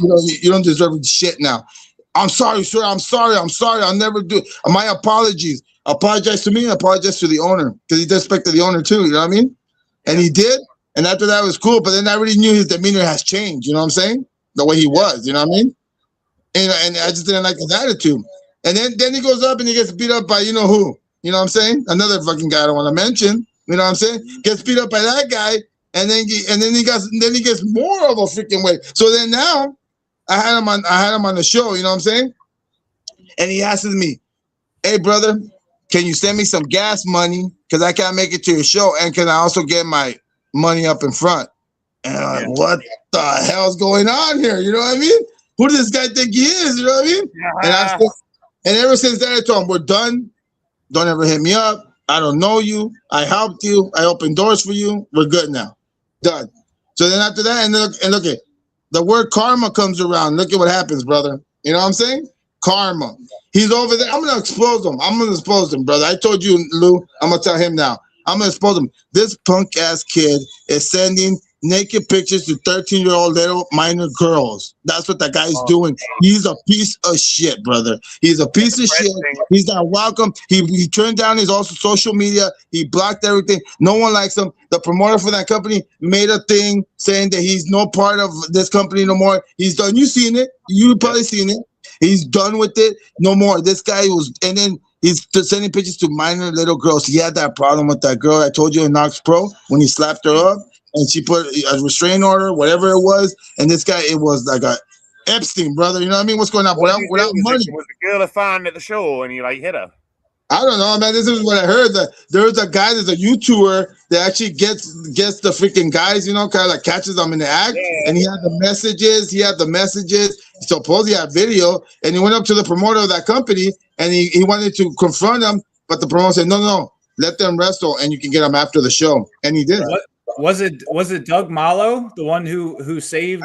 don't deserve shit now. I'm sorry, sir. I'm sorry. I'll never do it. My apologies. Apologize to me and apologize to the owner, because he disrespected the owner too, you know what I mean? And he did, and after that it was cool, but then I already knew his demeanor has changed, you know what I'm saying? The way he was, you know what I mean? And I just didn't like his attitude. And then he goes up and he gets beat up by you know who, you know what I'm saying? Another fucking guy I don't want to mention, you know what I'm saying? Gets beat up by that guy, and then he gets more of a freaking weight. So then now I had him on the show, you know what I'm saying? And he asks me, hey brother, can you send me some gas money? Because I can't make it to your show. And can I also get my money up in front? And I'm like, what the hell's going on here? You know what I mean? Who does this guy think he is? You know what I mean? And ever since then, I told him, we're done. Don't ever hit me up. I don't know you. I helped you. I opened doors for you. We're good now. Done. So then after that, and look at the word karma comes around. Look at what happens, brother. You know what I'm saying? Karma. He's over there. I'm going to expose him, brother. I told you, Lou. I'm going to tell him now. I'm going to expose him. This punk-ass kid is sending naked pictures to 13-year-old little minor girls. That's what that guy's doing. He's a piece of shit, brother. He's a piece of shit. He's not welcome. He turned down his also social media. He blocked everything. No one likes him. The promoter for that company made a thing saying that he's no part of this company no more. He's done. You seen it. You probably seen it. He's done with it. No more. This guy was, and then he's sending pictures to minor little girls. He had that problem with that girl I told you in Knox Pro when he slapped her up and she put a restraining order, whatever it was. And this guy, it was like a Epstein, brother. You know what I mean? What's going on? Without money. Was the girl a fan at the show and you like hit her? I don't know, man. This is what I heard. That there's a guy, there's a YouTuber that actually gets the freaking guys, you know, kind of like catches them in the act. Yeah. And he had the messages. Suppose he had video, and he went up to the promoter of that company, and he wanted to confront him, but the promoter said, no, let them wrestle, and you can get them after the show. And he did. Was it Doug Malo, the one who saved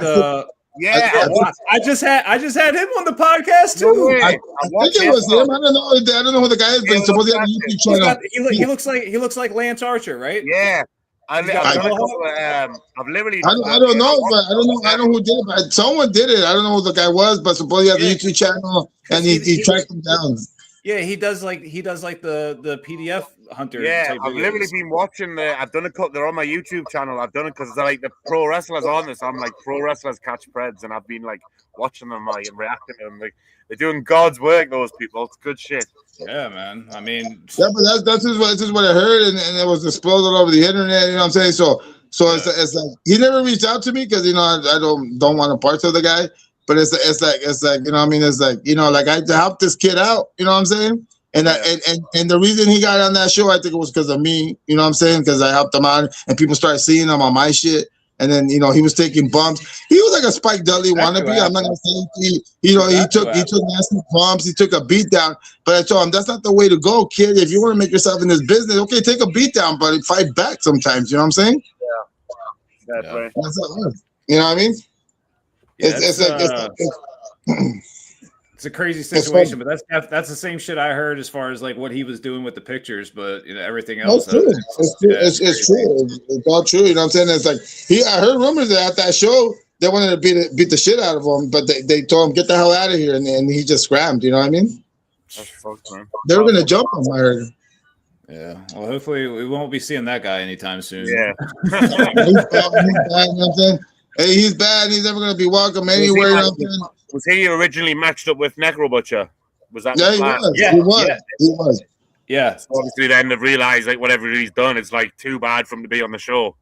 Yeah, I just had him on the podcast too. I think it was him. I don't know who the guy is, but he's supposed to have a YouTube channel. He looks like Lance Archer, right? Yeah. I've literally. I don't know, but I don't know who did it. But someone did it. I don't know who the guy was, but supposedly he has a YouTube channel and he tracked him down. Yeah, he does like the PDF hunter. Yeah, type I've videos. literally been watching I've done a couple. They're on my YouTube channel. I've done it because they're like the pro wrestlers on this. I'm like pro wrestlers catch Preds, and I've been like watching them, like and reacting to them. Like they're doing God's work. Those people, it's good shit. Yeah, man. I mean, yeah, but that's just what I heard, and it was exploded all over the internet. You know what I'm saying? So it's like he never reached out to me because I don't want a part of the guy. But it's like you know what I mean, it's like, you know, like I helped this kid out, you know what I'm saying, and and the reason he got on that show, I think it was because of me, you know what I'm saying, because I helped him out and people started seeing him on my shit, and then, you know, he was taking bumps. He was like a Spike Dudley wannabe. I'm not gonna say he took nasty bumps, he took a beat down, but I told him that's not the way to go, kid. If you want to make yourself in this business, okay, take a beat down, but fight back sometimes. You know what I'm saying? Yeah, that's right. That's how it is. You know what I mean? Yeah, it's a crazy situation, but that's the same shit I heard as far as like what he was doing with the pictures, but you know, everything else. That's true. It's true. It's all true. You know what I'm saying? It's like I heard rumors that at that show they wanted to beat the shit out of him, but they told him get the hell out of here, and he just scrammed. You know what I mean? That's fucked, man. They were gonna jump him. I heard. Yeah. Well, hopefully we won't be seeing that guy anytime soon. Yeah. He's bad, you know what I'm saying? Hey, he's bad. He's never going to be welcome anywhere. Was he originally matched up with Necro Butcher? Was that? Yeah, he was. Yeah. So obviously, then they've realized like whatever he's done, it's like too bad for him to be on the show.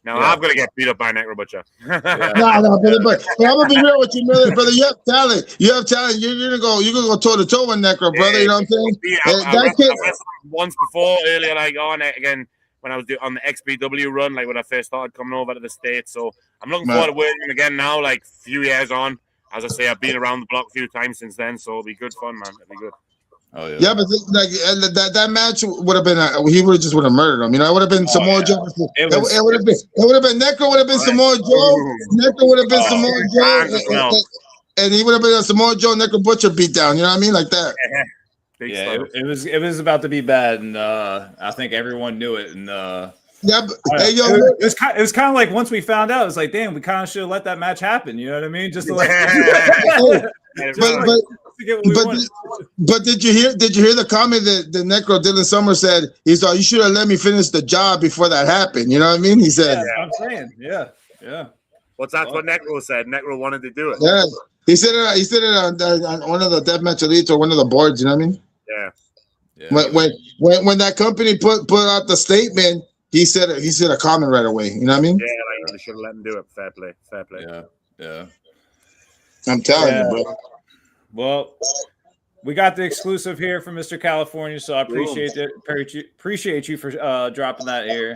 Now I'm going to get beat up by Necro Butcher. No, but I'm going to be real with you, brother. You have talent. You're going to go toe to toe with Necro, brother. You know what I'm saying? I wrestled once before earlier, like on it again. When I was on the XBW run, like when I first started coming over to the States. So I'm looking forward to working again now, like a few years on. As I say, I've been around the block a few times since then, so it'll be good fun, man. It'll be good. Oh, yeah. Yeah, but like that match would have been he would have murdered him. You know, it would have been Samoa Joe. It would have been Necro would have been Samoa Joe. Necro would have been Samoa Joe, and he would have been a Samoa Joe Necro Butcher beat down. You know what I mean, like that. Yeah, it was about to be bad, and I think everyone knew it. And yeah, but, hey, yo, it was kind of like once we found out, it was like, damn, we kind of should have let that match happen. You know what I mean? Just to like. But did you hear the comment that the Necro Dylan Summer said? He said, "You should have let me finish the job before that happened." You know what I mean? He said, "Yeah, I'm saying, yeah." What's that? What Necro said? Necro wanted to do it. Yeah, he said it on one of the Deathmatch Elites or one of the boards. You know what I mean? Yeah. When that company put out the statement, he said a comment right away. You know what I mean? Yeah, like they should have let him do it. Fair play. Yeah. I'm telling you, bro. Well, we got the exclusive here from Mr. California, so I appreciate it. Appreciate you for dropping that here.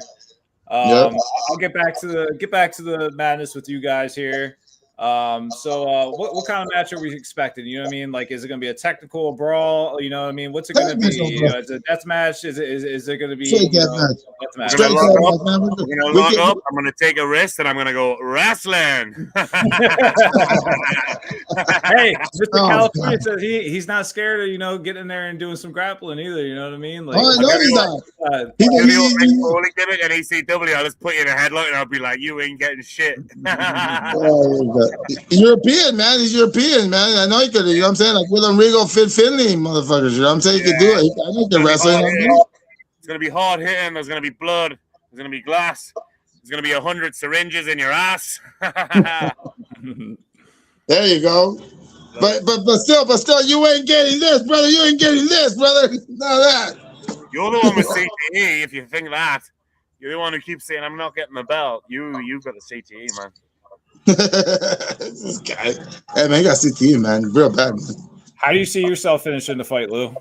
I'll get back to the madness with you guys here. So what kind of match are we expecting? You know what I mean? Like, is it going to be a technical brawl? You know what I mean? What's it going to be? Is it a death match? Is it going to be death match? We're gonna log up. I'm going to take a risk and I'm going to go wrestling. Hey, Mr. California says he's not scared of getting in there and doing some grappling either. You know what I mean? Like, no, he's not. And ECW, I'll just put you in a headlock and I'll be like, you ain't getting shit. European, man. He's European, man. I know he could. You know what I'm saying? Like William Regal, Fit Finley, motherfuckers. You know what I'm saying? He could do it. I know he can wrestle. It's gonna be hard hitting. There's gonna be blood. There's gonna be glass. There's gonna be 100 syringes in your ass. There you go. But still, you ain't getting this, brother. You ain't getting this, brother. None of that. You're the one with CTE. If you think that, you're the one who keeps saying I'm not getting the belt. You've got the CTE, man. This guy, hey man, he got CTE, man, real bad, man. How do you see yourself finishing the fight, Lou?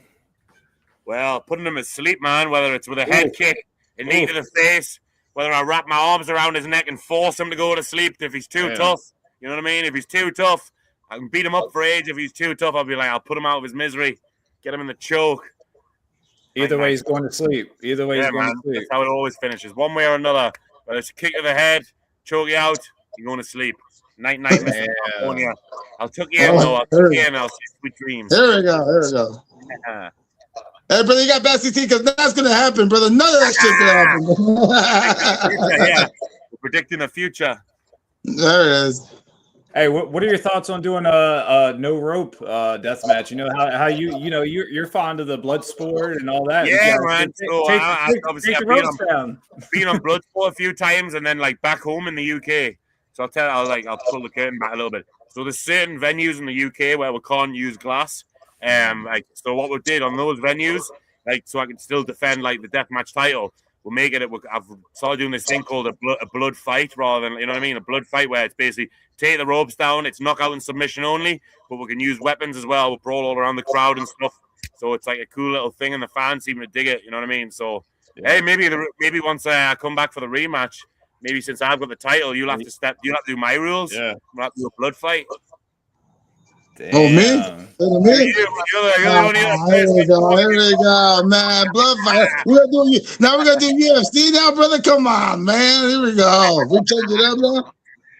Well, putting him to sleep, man. Whether it's with a head kick, a knee to the face, whether I wrap my arms around his neck and force him to go to sleep. If he's too tough, you know what I mean. If he's too tough, I can beat him up for age. If he's too tough, I'll be like, I'll put him out of his misery, get him in the choke. Either way, he's going to sleep. He's going to sleep. That's how it always finishes, one way or another. Whether it's a kick to the head, choke you out, you're going to sleep. Night, Mr. California. I'll tuck you in, though. I'll tuck you in. I'll say sweet dreams. There we go. Hey, brother, you got bad CT because that's going to happen, brother. None of that shit's going to happen. Yeah. We're predicting the future. There it is. Hey, what are your thoughts on doing a no rope death match? You know how you're fond of the blood sport and all that. Yeah, man. Take the ropes down. Been on Bloodsport a few times, and then like back home in the UK. So I'll pull the curtain back a little bit. So there's certain venues in the UK where we can't use glass. So what we did on those venues, so I can still defend like the deathmatch title. We'll make it. I've started doing this thing called a blood fight rather than a blood fight where it's basically take the ropes down. It's knockout and submission only, but we can use weapons as well. We'll brawl all around the crowd and stuff. So it's like a cool little thing, and the fans seem to dig it. You know what I mean? So hey, maybe once I come back for the rematch, maybe since I've got the title, you'll have to do my rules. Yeah, we'll have to do a blood fight. Damn. Oh, me? You're here we go, man. Blood fight. We're gonna do UFC now, brother. Come on, man. Here we go. We take it up now.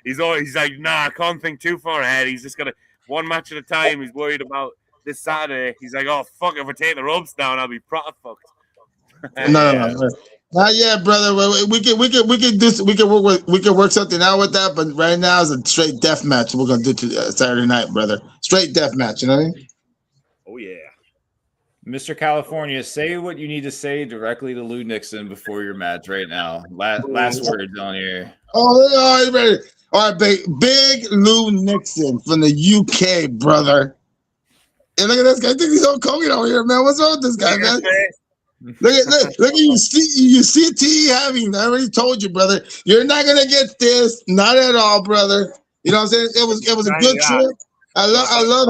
He's like, nah, I can't think too far ahead. He's just gonna one match at a time. He's worried about this Saturday. He's like, oh fuck, if I take the ropes down, I'll be proper fucked. No. Not yet, brother. We can work something out with that, but right now is a straight death match. We're gonna do Saturday night, brother. Straight death match. You know what I mean? Oh yeah. Mr. California, say what you need to say directly to Lou Nixon before your match right now. Last words on here. Oh, you ready? All right, big Lou Nixon from the UK, brother. And look at this guy. I think he's all Kogan over here, man. What's wrong with this guy, man? Look at you see T having. I already told you, brother. You're not gonna get this, not at all, brother. You know what I'm saying? It was a good trip. I love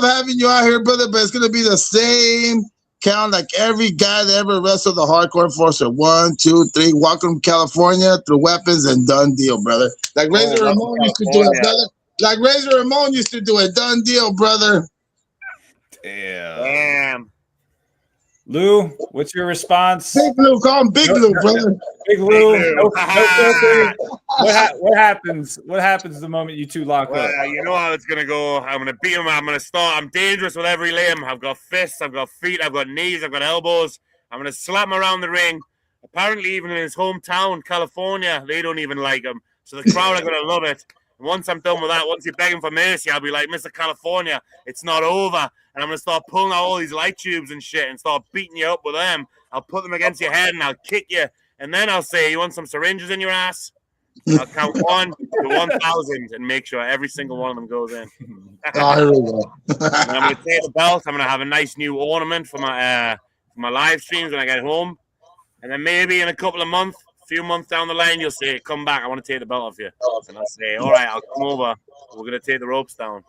having you out here, brother. But it's gonna be the same count like every guy that ever wrestled the hardcore enforcer. 1, 2, 3. Welcome to California through weapons and done deal, brother. Like Razor Ramon used to do it, brother. Like Razor Ramon used to do it. Done deal, brother. Damn. Lou, what's your response? Big Lou, call him Big Lou, brother. Big Lou. No filter. What happens? What happens the moment you two lock up? You know how it's gonna go. I'm gonna beat him. I'm gonna start. I'm dangerous with every limb. I've got fists. I've got feet. I've got knees. I've got elbows. I'm gonna slap him around the ring. Apparently, even in his hometown, California, they don't even like him. So the crowd are gonna love it. And once I'm done with that, once you're begging for mercy, I'll be like, Mr. California, it's not over. And I'm going to start pulling out all these light tubes and shit and start beating you up with them. I'll put them against your head and I'll kick you. And then I'll say, you want some syringes in your ass? I'll count 1 to 1,000 and make sure every single one of them goes in. Here we go. And I'm going to take the belt. I'm going to have a nice new ornament for my live streams when I get home. And then maybe in a couple of months, few months down the line, you'll say, come back, I want to take the belt off you. And I'll say, all right, I'll come over. We're going to take the ropes down.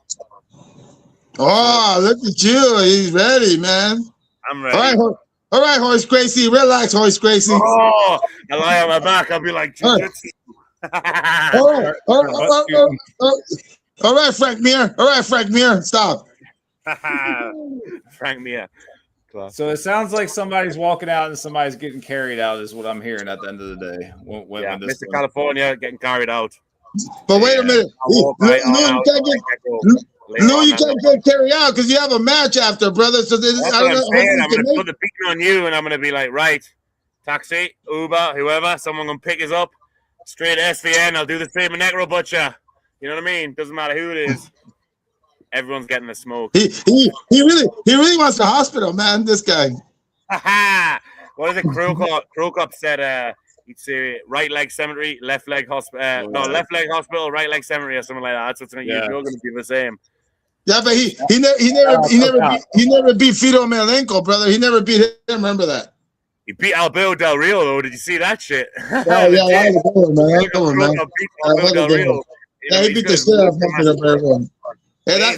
Oh, look at you. He's ready, man. I'm ready. All right, Horace Gracie. Relax, Horace Gracie. Oh, I lie on my back. I'll be like, all right, Frank Mir. All right, Frank Mir. Stop. Frank Mir. So it sounds like somebody's walking out and somebody's getting carried out is what I'm hearing at the end of the day. When Mr. California getting carried out. But wait a minute. Lou, you can't get carried out because you have a match after, brother. So this, I'm going to put the beating on you, and I'm going to be like, right, taxi, Uber, whoever, someone going to pick us up, straight SVN. I'll do the same with Necro Butcher. You know what I mean? Doesn't matter who it is. Everyone's getting the smoke. He really wants the hospital, man. This guy. What is it? Krokop said he'd say right leg cemetery, left leg hospital. No, left leg hospital, right leg cemetery, or something like that. That's what's going to. You're going to be the same. Yeah, but he never beat Fito Malenko, brother. He never beat him. Remember that? He beat Alberto Del Rio, though. Did you see that shit? Yeah, he beat the shit out of Alberto. Hey,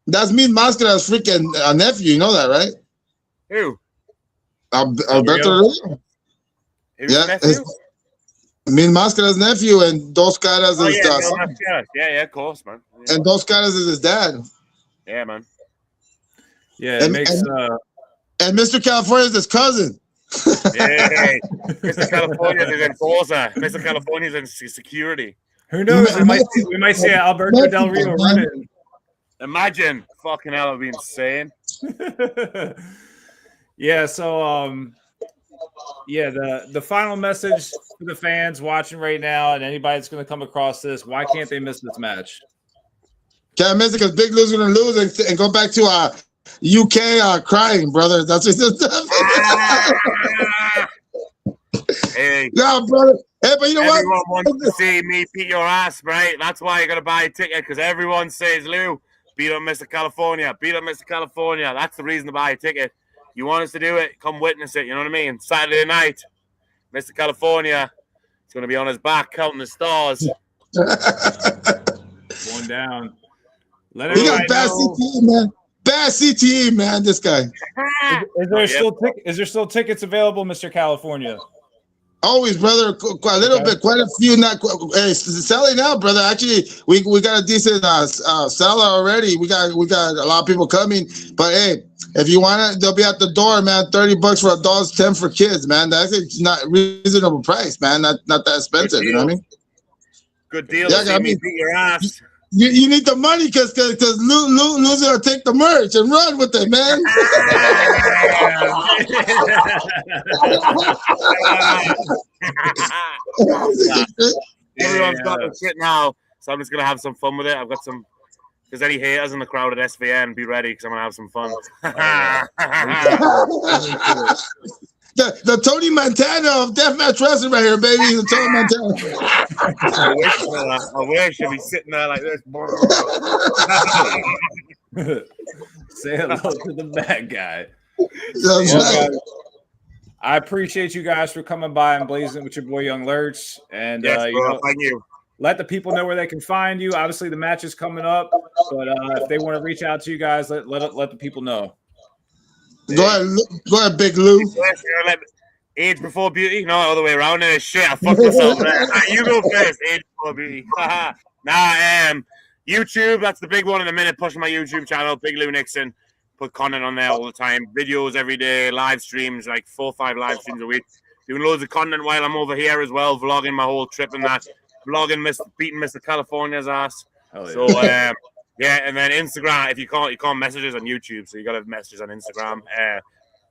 that's Mean Mascara's freaking nephew. You know that, right? Who? Alberto. Yeah, Mean Mascara's nephew, and Dos Caras is yeah, of course, man. Yeah. And Dos Caras is his dad. Yeah, man. Yeah, and Mr. California is his cousin. Yeah, Mr. California is enforcer. Mr. California is in security. Who knows? We might see Alberto Del Rio running. Imagine. Fucking hell, it'd be insane. Yeah, so the final message to the fans watching right now and anybody that's going to come across this, why can't they miss this match? Can't miss it because Big Lou's going to lose and go back to UK crying, brother. That's what Hey. Yeah, brother. Hey, but you know what? Everyone wants to see me beat your ass, right? That's why you got to buy a ticket, because everyone says, Lou, beat up Mr. California. Beat up Mr. California. That's the reason to buy a ticket. You want us to do it? Come witness it. You know what I mean? Saturday night, Mr. California is going to be on his back counting the stars. Going down. He got bad CTE, man. Bad CTE, man. This guy. Is there still tickets available, Mr. California? Always, brother. Quite a little bit, quite a few. Not selling out, brother. Actually, we got a decent seller already. We got a lot of people coming. But hey, if you want it, they'll be at the door, man. $30 for adults, 10 for kids, man. That's not reasonable price, man. Not that expensive. You know what I mean? Good deal. Yeah, I mean, beat your ass. You need the money because Lou's gonna take the merch and run with it, man. Everyone's got the shit now, so I'm just gonna have some fun with it. I've got some. If there's any haters in the crowd at SVN, be ready because I'm gonna have some fun. The Tony Montana of deathmatch wrestling right here, baby. The Tony Montana. I wish I'd be sitting there like this. Say hello to the bad guy. I appreciate you guys for coming by and blazing with your boy Young Lurch. And yes, thank you. Let the people know where they can find you. Obviously, the match is coming up, but if they want to reach out to you guys, let the people know. Go ahead, Big Lou. Age before beauty? No, all the way around. Shit, I fucked myself. You go first. Age before beauty. YouTube, that's the big one in a minute. Pushing my YouTube channel, Big Lou Nixon. Put content on there all the time. Videos every day, live streams, like 4 or 5 live streams a week. Doing loads of content while I'm over here as well, vlogging my whole trip and that. Vlogging beating Mr. California's ass. So, yeah, and then Instagram. If you can't message us on YouTube, so you got to message us on Instagram.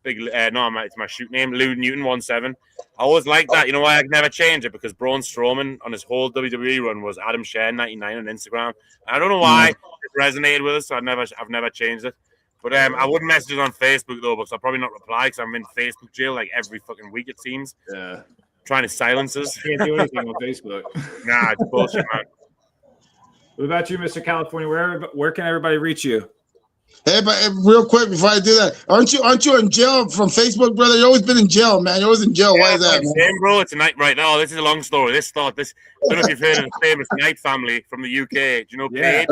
It's my shoot name, Lou Newton 17. I always like that. You know why I never change it? Because Braun Strowman on his whole WWE run was Adam Share 99 on Instagram. I don't know why it resonated with us, so I've never changed it. But I wouldn't message us on Facebook though, because I'll probably not reply because I'm in Facebook jail like every fucking week it seems. Yeah, trying to silence us. Can't do anything on Facebook. Nah, it's bullshit, man. What about you, Mr. California? Where can everybody reach you? Hey, but real quick before I do that, aren't you in jail from Facebook, brother? You've always been in jail, man. You're always in jail. Why is that, man? Same, bro. It's a night right now. This is a long story. I don't know if you've heard of the famous Knight family from the UK. Do you know Paige?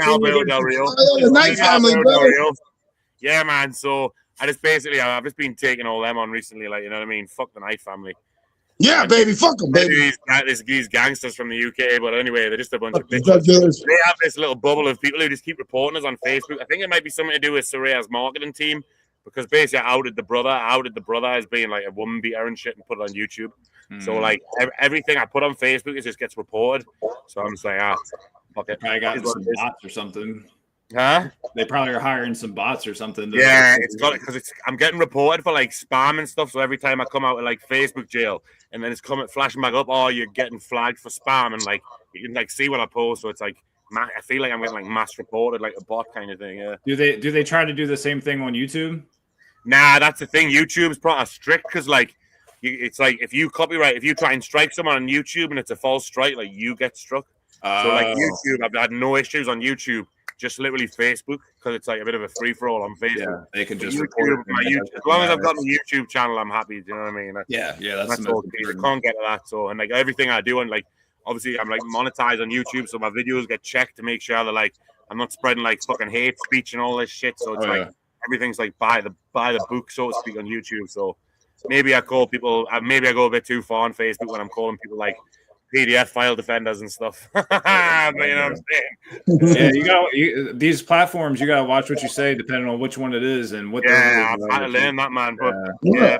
Alberto Del Rio. The Knight family, brother. Yeah, man. So I've just been taking all them on recently. Like, you know what I mean? Fuck the Knight family. Yeah, baby. Fuck them, baby. These gangsters from the UK. But anyway, they're just a bunch of bitches. They have this little bubble of people who just keep reporting us on Facebook. I think it might be something to do with Soraya's marketing team. Because basically I outed the brother as being like a woman beater and shit and put it on YouTube. So like everything I put on Facebook, it just gets reported. So I'm just like, fuck it. Probably got some bots or something. Huh? They probably are hiring some bots or something. Yeah, it's got it because I'm getting reported for like spam and stuff. So every time I come out of like Facebook jail, and then it's flashing back up, oh, you're getting flagged for spam, and like you can like see what I post. So it's like I feel like I'm getting like mass reported, like a bot kind of thing. Yeah. Do they try to do the same thing on YouTube? Nah, that's the thing. YouTube's probably strict because like it's like if you try and strike someone on YouTube and it's a false strike, like you get struck. So like YouTube, I've had no issues on YouTube. Just literally Facebook because it's like a bit of a free for all on Facebook. Yeah, they can just record it. As long as I've got my YouTube channel, I'm happy. Do you know what I mean? That's all. I can't get to that. So and like everything I do, and like obviously I'm like monetized on YouTube, so my videos get checked to make sure that like I'm not spreading like fucking hate speech and all this shit. So it's everything's like by the book, so to speak, on YouTube. So maybe I go a bit too far on Facebook when I'm calling people like PDF file defenders and stuff. But you know what I'm saying? Yeah, these platforms. You gotta watch what you say, depending on which one it is and what. Yeah, I'm trying to learn that, man. But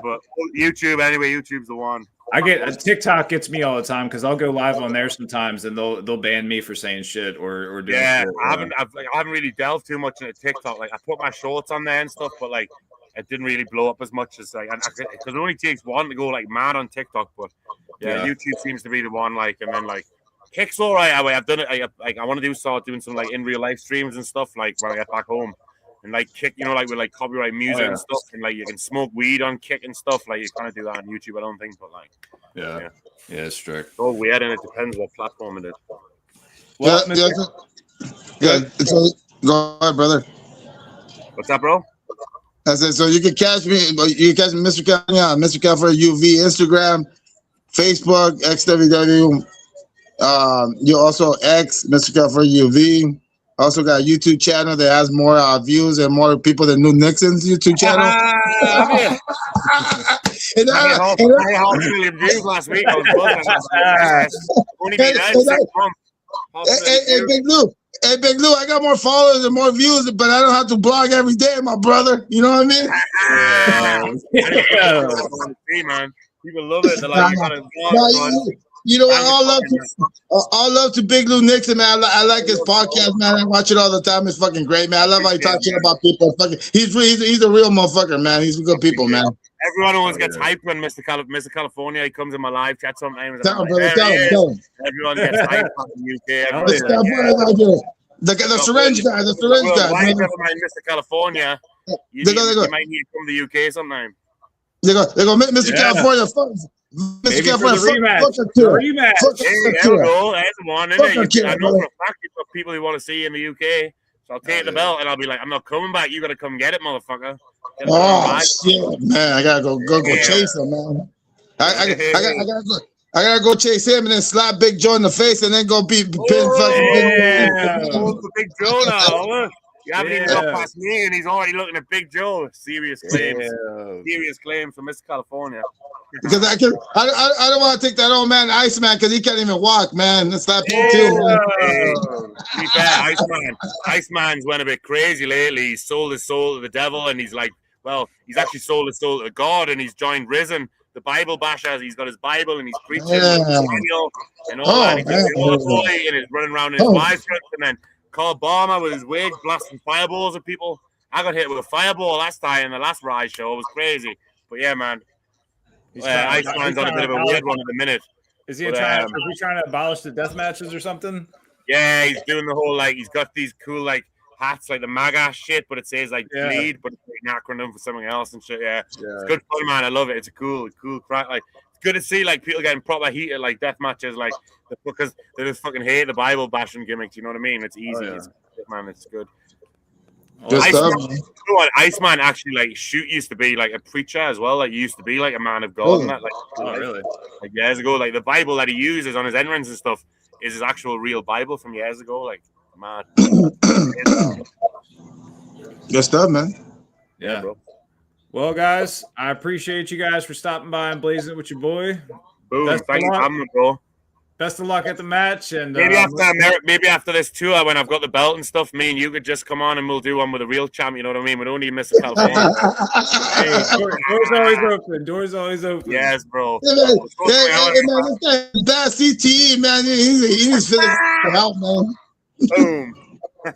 but YouTube anyway. YouTube's the one. I get TikTok gets me all the time because I'll go live on there sometimes and they'll ban me for saying shit or doing shit. I haven't really delved too much into TikTok. Like I put my shorts on there and stuff, but like it didn't really blow up as much as like because it only takes one to go like mad on TikTok. But YouTube seems to be the one. Like and then like Kick's all right. I've done it. I want to start doing some like in real life streams and stuff like when I get back home. And like Kick, you know, like with like copyright music and stuff, and like you can smoke weed on Kick and stuff. Like you kind of do that on YouTube, I don't think, but like, yeah, it's strict. Oh, weird, and it depends what platform it is. Well, so go ahead, brother. What's that, bro? I said, so you can catch me. You can catch me, Mr. California, Mr. California UV, Instagram, Facebook, XWW. You also X, Mr. California UV. Also got a YouTube channel that has more views and more people than Lou Nixon's YouTube channel. I had 500,000 views last week. I was only been out 6 months. Hey, Big Lou, I got more followers and more views, but I don't have to blog every day, my brother. You know what I mean? Man. People love it. They're like, you gotta blog. You know what? All love to Big Lou Nixon, man. I like his podcast, man. I watch it all the time. It's fucking great, man. I love how he talks shit about people. He's a real motherfucker, man. He's a good people, man. Everyone always gets hyped when Mr. California he comes in my live chat sometimes. Tell him, brother. Tell him. Everyone gets hyped from the UK. The syringe guy. The syringe guy. Why never mind Mr. California? You might need to come to the UK sometime. They go, Mr. California. Mr. California, rematch. There we go. That's one. I know for a fact you've got people who want to see you in the UK. So I'll take the belt and I'll be like, I'm not coming back. You got to come get it, motherfucker. Shit, man! I gotta go chase him, man. I gotta go chase him and then slap Big Joe in the face and then go beat fucking Big Joe now. You haven't even got past me, and he's already looking at Big Joe. Serious claims. Serious claims from Mr. California. Because I don't want to take that old man Iceman because he can't even walk, man. That's not too. To be fair, Iceman's went a bit crazy lately. He's sold his soul to the devil, and he's like, well, he's actually sold his soul to God, and he's joined Risen, the Bible bashers. He's got his Bible, and he's preaching Daniel and all that. He's and he's running around in his wife's and then Carl Barmer with his wig blasting fireballs at people. I got hit with a fireball last time in the last Rise show. It was crazy. But yeah, man. Iceman's on a bit of a weird one at the minute. Is he trying to abolish the death matches or something? Yeah, he's doing the whole he's got these cool hats like the MAGA shit, but it says bleed, but it's like an acronym for something else and shit. Yeah. It's good fun, man. I love it. It's a cool crack. Like it's good to see people getting proper heated death matches because they just fucking hate the Bible bashing gimmicks. You know what I mean? It's easy. It's good, man. It's good. Iceman actually used to be a preacher as well. He used to be a man of God and that. Really? Years ago, the Bible that he uses on his entrance and stuff is his actual real Bible from years ago. Mad. Good stuff, man. Yeah, bro. Well, guys, I appreciate you guys for stopping by and blazing it with your boy. Boom! Thank you for having me, bro. Best of luck at the match, and maybe after this tour, when I've got the belt and stuff, me and you could just come on and we'll do one with a real champ. You know what I mean? We don't need Mr. California. Hey, doors always open. Doors always open. Yes, bro. Man, this bad CTE, man. He's feeling help, man. Boom.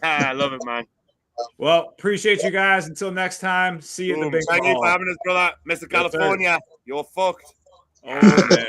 I love it, man. Well, appreciate you guys. Until next time, see you in the big Thank you for having us, brother. Mr. California, you're fucked. Oh, man.